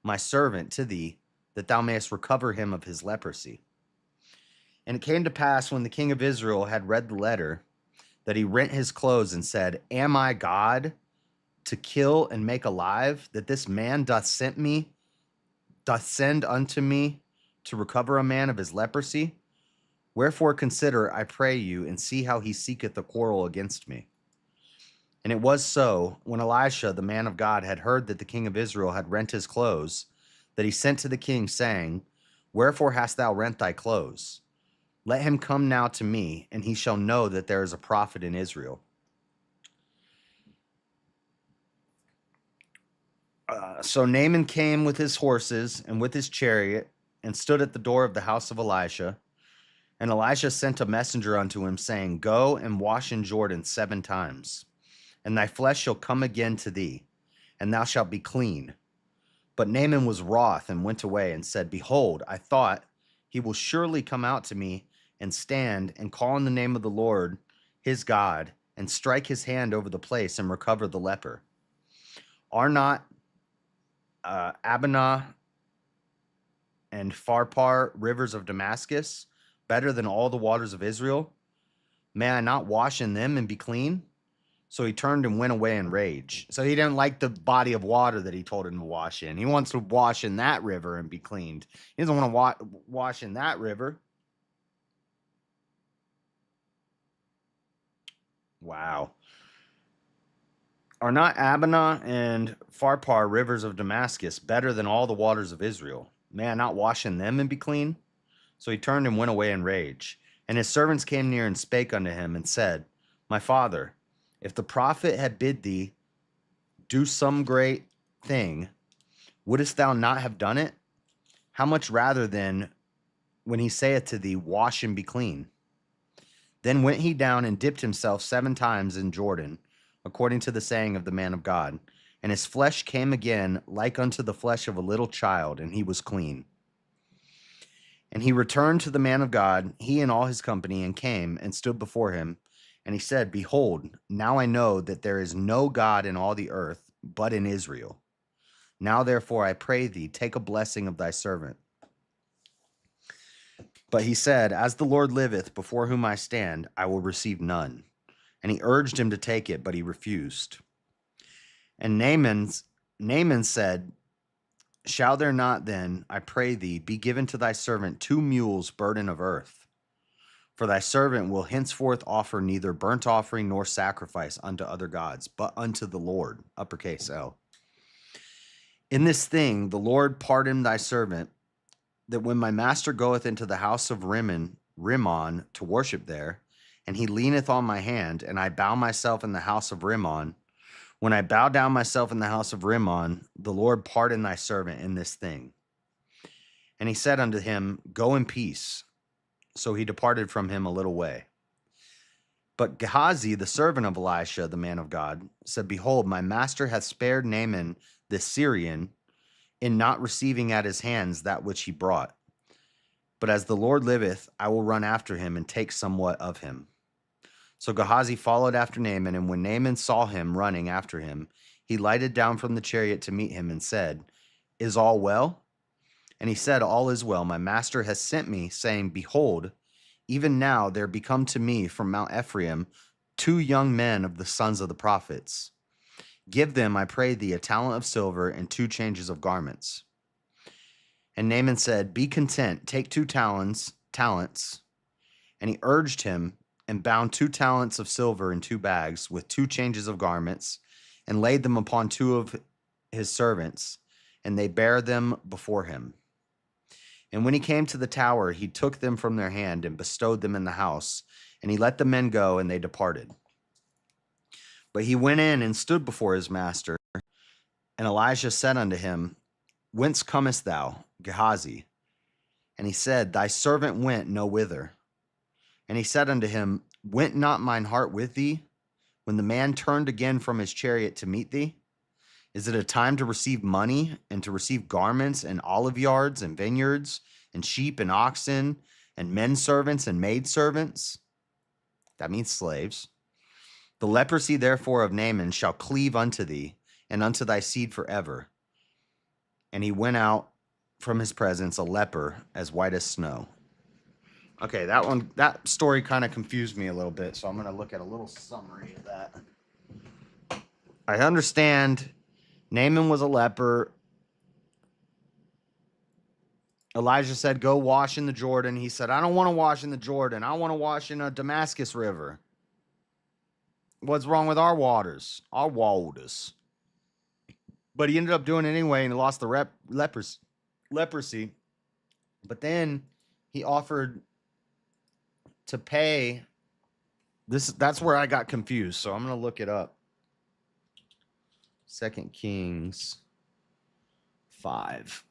my servant to thee, that thou mayest recover him of his leprosy. And it came to pass when the king of Israel had read the letter that he rent his clothes and said, Am I God to kill and make alive, that this man doth send unto me to recover a man of his leprosy? Wherefore consider, I pray you, and see how he seeketh a quarrel against me. And it was so, when Elisha, the man of God, had heard that the king of Israel had rent his clothes, that he sent to the king, saying, Wherefore hast thou rent thy clothes? Let him come now to me, and he shall know that there is a prophet in Israel. So Naaman came with his horses and with his chariot, and stood at the door of the house of Elisha. And Elisha sent a messenger unto him, saying, Go and wash in Jordan 7 times, and thy flesh shall come again to thee, and thou shalt be clean. But Naaman was wroth, and went away, and said, Behold, I thought, he will surely come out to me, and stand, and call on the name of the Lord his God, and strike his hand over the place, and recover the leper. Are not Abana and Pharpar, rivers of Damascus, better than all the waters of Israel? May I not wash in them and be clean? So he turned and went away in rage. So he didn't like the body of water that he told him to wash in. He wants to wash in that river and be cleaned. He doesn't want to wash in that river. Wow. Are not Abana and Pharpar, rivers of Damascus, better than all the waters of Israel? May I not wash in them and be clean? So he turned and went away in rage. And his servants came near and spake unto him, and said, My father, if the prophet had bid thee do some great thing, wouldest thou not have done it? How much rather then, when he saith to thee, Wash and be clean? Then went he down and dipped himself 7 times in Jordan, according to the saying of the man of God. And his flesh came again like unto the flesh of a little child, and he was clean. And he returned to the man of God, he and all his company, and came and stood before him. And he said, Behold, now I know that there is no God in all the earth but in Israel. Now therefore I pray thee, take a blessing of thy servant. But he said, As the Lord liveth, before whom I stand, I will receive none. And he urged him to take it, but he refused. And Naaman said, Shall there not then, I pray thee, be given to thy servant 2 mules burden of earth? For thy servant will henceforth offer neither burnt offering nor sacrifice unto other gods, but unto the Lord. Uppercase L. In this thing the Lord pardon thy servant, that when my master goeth into the house of Rimmon to worship there, and he leaneth on my hand, and I bow myself in the house of Rimmon, when I bow down myself in the house of Rimmon, the Lord pardon thy servant in this thing. And he said unto him, Go in peace. So he departed from him a little way. But Gehazi, the servant of Elisha, the man of God, said, Behold, my master hath spared Naaman the Syrian in not receiving at his hands that which he brought. But as the Lord liveth, I will run after him and take somewhat of him. So Gehazi followed after Naaman, and when Naaman saw him running after him, he lighted down from the chariot to meet him and said, Is all well? And he said, All is well. My master has sent me, saying, Behold, even now there be come to me from Mount Ephraim 2 young men of the sons of the prophets. Give them, I pray thee, a talent of silver and 2 changes of garments. And Naaman said, Be content, take 2 talents. And he urged him, and bound 2 talents of silver in 2 bags with 2 changes of garments, and laid them upon 2 of his servants, and they bare them before him. And when he came to the tower, he took them from their hand and bestowed them in the house, and he let the men go, and they departed. But he went in and stood before his master, and Elijah said unto him, Whence comest thou, Gehazi? And he said, Thy servant went no whither. And he said unto him, Went not mine heart with thee, when the man turned again from his chariot to meet thee? Is it a time to receive money, and to receive garments, and olive yards, and vineyards, and sheep, and oxen, and men servants, and maid servants? That means slaves. The leprosy therefore of Naaman shall cleave unto thee, and unto thy seed forever. And he went out from his presence a leper as white as snow. Okay, that story kind of confused me a little bit, so I'm going to look at a little summary of that. I understand Naaman was a leper. Elijah said, go wash in the Jordan. He said, I don't want to wash in the Jordan. I want to wash in a Damascus River. What's wrong with our waters? Our waters. But he ended up doing it anyway, and he lost the leprosy. But then he offered to pay. That's where I got confused. So I'm going to look it up. 2 Kings 5.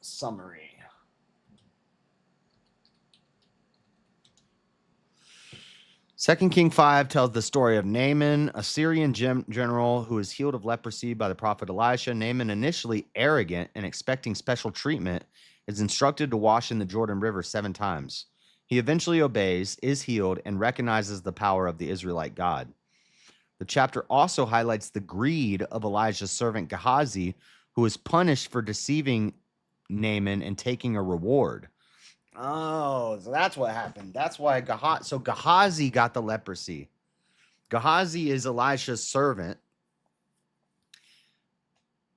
Summary. 2 King 5 tells the story of Naaman, a Syrian general who is healed of leprosy by the prophet Elisha. Naaman, initially arrogant and expecting special treatment, is instructed to wash in the Jordan River 7 times. He eventually obeys, is healed, and recognizes the power of the Israelite God. The chapter also highlights the greed of Elijah's servant Gehazi, who is punished for deceiving Naaman and taking a reward. Oh, so that's what happened. That's why Gehazi got the leprosy. Gehazi is Elisha's servant.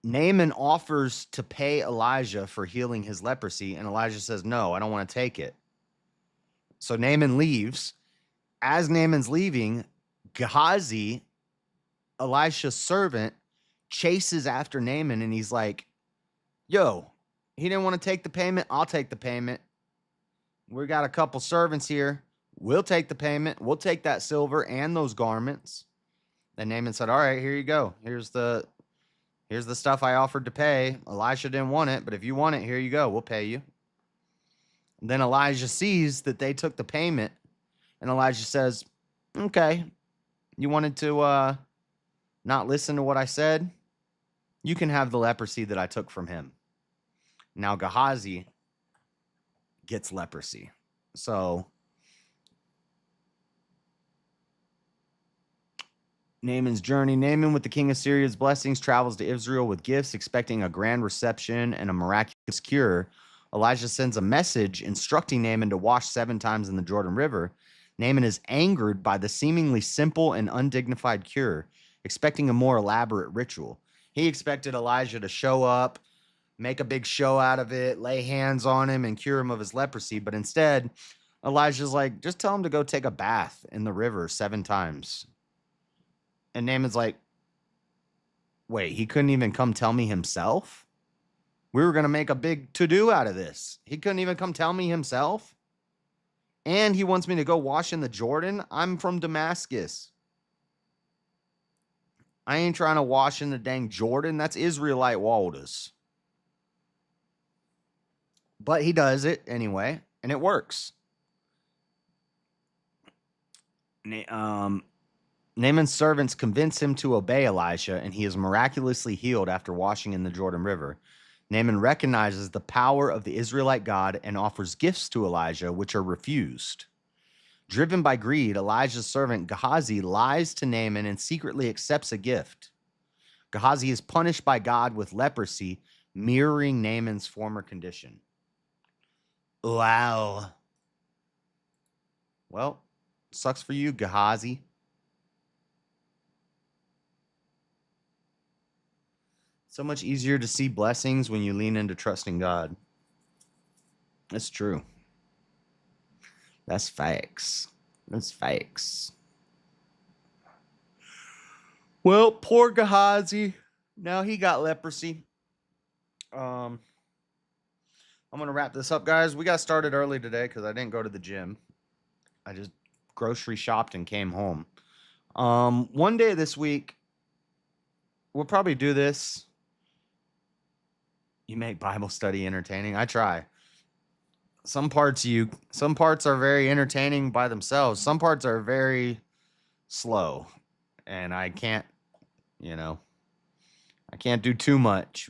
Naaman offers to pay Elijah for healing his leprosy, and Elijah says, no, I don't want to take it. So Naaman leaves. As Naaman's leaving, Gehazi, Elisha's servant, chases after Naaman, and he's like, yo, he didn't want to take the payment. I'll take the payment. We got a couple servants here. We'll take the payment. We'll take that silver and those garments. Then Naaman said, all right, here you go. Here's the stuff I offered to pay. Elisha didn't want it, but if you want it, here you go. We'll pay you. And then Elijah sees that they took the payment, and Elijah says, okay, you wanted to not listen to what I said? You can have the leprosy that I took from him. Now Gehazi gets leprosy. So Naaman's journey. Naaman, with the king of Syria's blessings, travels to Israel with gifts, expecting a grand reception and a miraculous cure. Elijah sends a message instructing Naaman to wash 7 times in the Jordan River. Naaman is angered by the seemingly simple and undignified cure, expecting a more elaborate ritual. He expected Elijah to show up, make a big show out of it, lay hands on him, and cure him of his leprosy. But instead, Elijah's like, just tell him to go take a bath in the river 7 times. And Naaman's like, wait, he couldn't even come tell me himself? We were going to make a big to-do out of this. He couldn't even come tell me himself? And he wants me to go wash in the Jordan? I'm from Damascus. I ain't trying to wash in the dang Jordan. That's Israelite waters. But he does it anyway, and it works. Naaman's servants convince him to obey Elisha, and he is miraculously healed after washing in the Jordan River. Naaman recognizes the power of the Israelite God and offers gifts to Elijah, which are refused. Driven by greed, Elijah's servant Gehazi lies to Naaman and secretly accepts a gift. Gehazi is punished by God with leprosy, mirroring Naaman's former condition. Wow. Well, sucks for you, Gehazi. So much easier to see blessings when you lean into trusting God. That's true. That's facts. That's facts. Well, poor Gehazi. Now he got leprosy. I'm going to wrap this up, guys. We got started early today because I didn't go to the gym. I just grocery shopped and came home. One day this week, we'll probably do this. You make Bible study entertaining. I try. Some parts are very entertaining by themselves. Some parts are very slow. And I can't do too much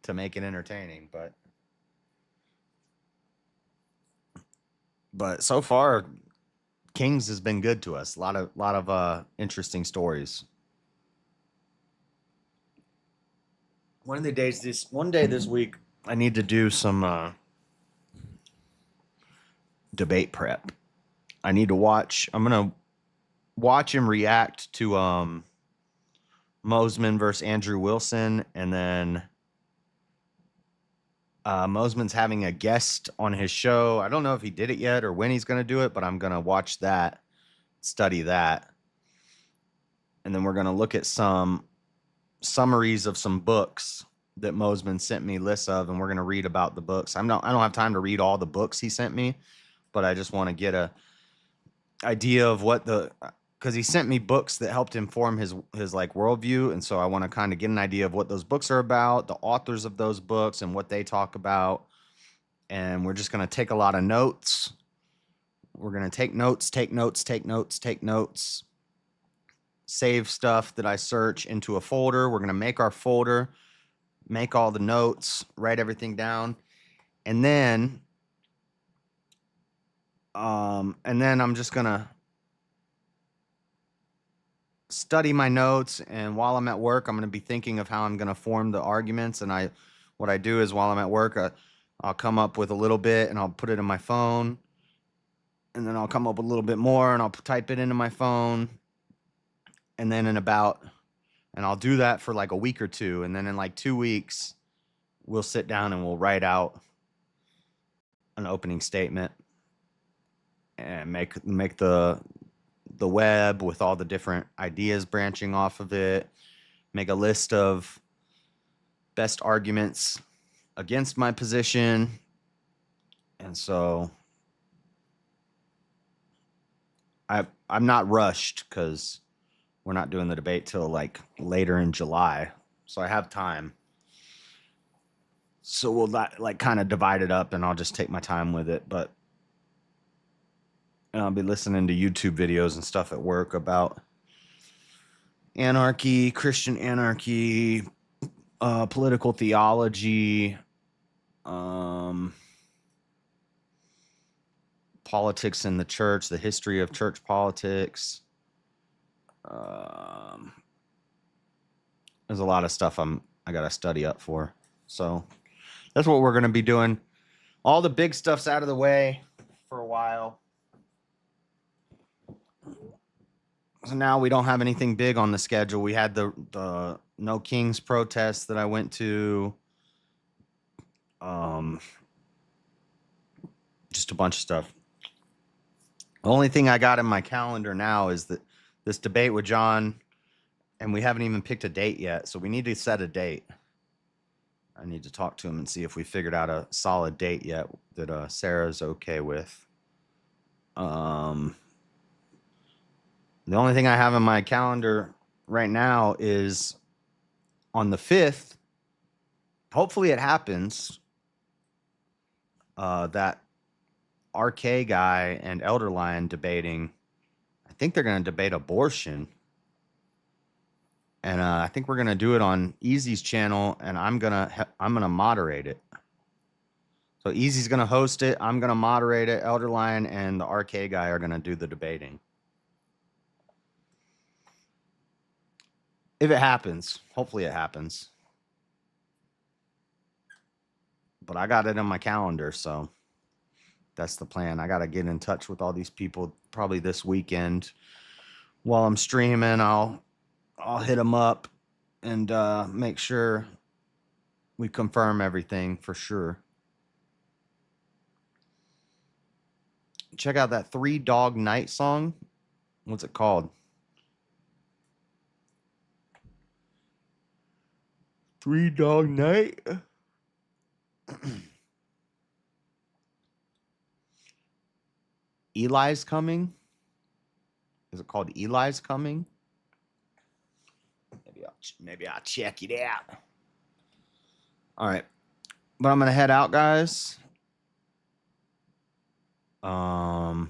to make it entertaining, but so far Kings has been good to us. A lot of interesting stories. One day this week I need to do some debate prep. I need to watch. I'm gonna watch him react to Mosman versus Andrew Wilson, and then Mosman's having a guest on his show. I don't know if he did it yet or when he's gonna do it, but I'm gonna watch that, study that, and then we're gonna look at some summaries of some books that Mosman sent me lists of, and we're gonna read about the books. I don't have time to read all the books he sent me, but I just want to get a idea of what because he sent me books that helped inform his like worldview, and so I want to kind of get an idea of what those books are about, the authors of those books, and what they talk about. And we're just gonna take a lot of notes. We're gonna take notes, save stuff that I search into a folder. We're gonna make our folder, make all the notes, write everything down, and then I'm just gonna study my notes, and while I'm at work, I'm going to be thinking of how I'm going to form the arguments. And what I do is while I'm at work, I'll come up with a little bit and I'll put it in my phone, and then I'll come up with a little bit more and I'll type it into my phone, and then and I'll do that for like a week or two, and then in like 2 weeks we'll sit down and we'll write out an opening statement and make the web with all the different ideas branching off of it, make a list of best arguments against my position. And so I'm not rushed because we're not doing the debate till like later in July. So I have time. So we'll like kind of divide it up, and I'll just take my time with it. But and I'll be listening to YouTube videos and stuff at work about anarchy, Christian anarchy, political theology, politics in the church, the history of church politics. There's a lot of stuff I got to study up for. So that's what we're going to be doing. All the big stuff's out of the way for a while. So now we don't have anything big on the schedule. We had the No Kings protest that I went to. Just a bunch of stuff. The only thing I got in my calendar now is that this debate with John, and we haven't even picked a date yet. So we need to set a date. I need to talk to him and see if we figured out a solid date yet that Sarah's okay with. The only thing I have in my calendar right now is on the 5th. Hopefully it happens. That RK guy and Elder Lion debating. I think they're going to debate abortion. And I think we're going to do it on Easy's channel, and I'm going to moderate it. So Easy's going to host it. I'm going to moderate it. Elder Lion and the RK guy are going to do the debating. If it happens, hopefully it happens. But I got it on my calendar, so that's the plan. I got to get in touch with all these people probably this weekend. While I'm streaming, I'll hit them up and make sure we confirm everything for sure. Check out that 3 Dog Night song. What's it called? 3 Dog Night. Eli's Coming. Is it called Eli's Coming? Maybe I'll check it out. All right, but I'm gonna head out, guys. Oh,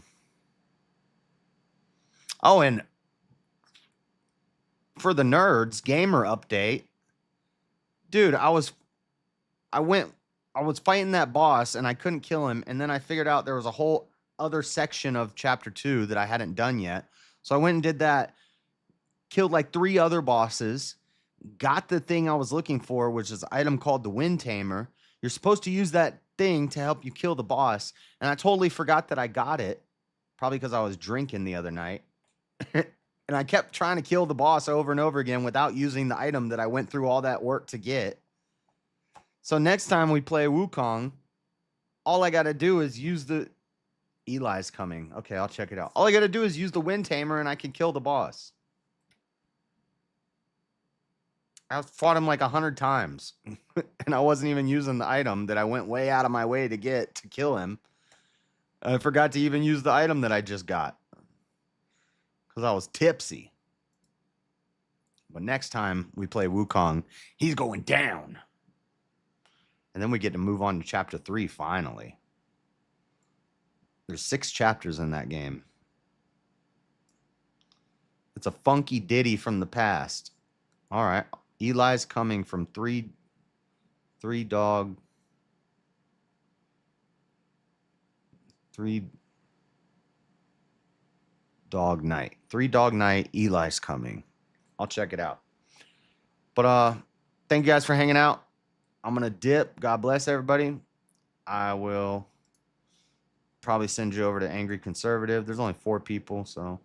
and for the nerds gamer update, dude, I was fighting that boss and I couldn't kill him, and then I figured out there was a whole other section of chapter 2 that I hadn't done yet. So I went and did that, killed like 3 other bosses, got the thing I was looking for, which is an item called the Wind Tamer. You're supposed to use that thing to help you kill the boss. And I totally forgot that I got it. Probably because I was drinking the other night. And I kept trying to kill the boss over and over again without using the item that I went through all that work to get. So next time we play Wukong, all I got to do is use the... Eli's coming. Okay, I'll check it out. All I got to do is use the Wind Tamer and I can kill the boss. I fought him like 100 times. And I wasn't even using the item that I went way out of my way to get to kill him. I forgot to even use the item that I just got. Because I was tipsy. But next time we play Wukong, he's going down. And then we get to move on to chapter 3 finally. There's 6 chapters in that game. It's a funky ditty from the past. All right. Eli's coming from three dog night. 3 dog night, Eli's coming. I'll check it out. But thank you guys for hanging out. I'm gonna dip. God bless everybody. I will probably send you over to Angry Conservative. There's only 4 people, so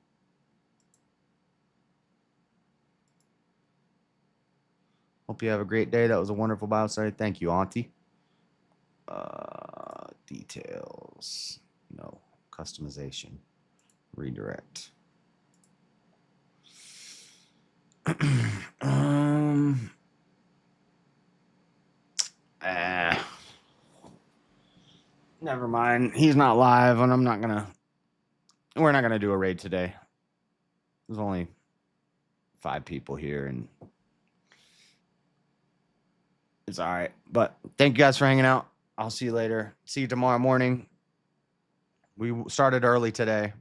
hope you have a great day. That was a wonderful Bible study. Thank you, Auntie. Details. No. Customization. Redirect. Never mind. He's not live, and we're not gonna do a raid today. There's only 5 people here, and it's all right. But thank you guys for hanging out. I'll see you later. See you tomorrow morning. We started early today.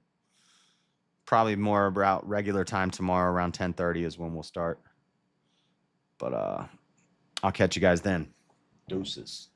Probably more about regular time tomorrow around 10:30 is when we'll start. But I'll catch you guys then. Deuces.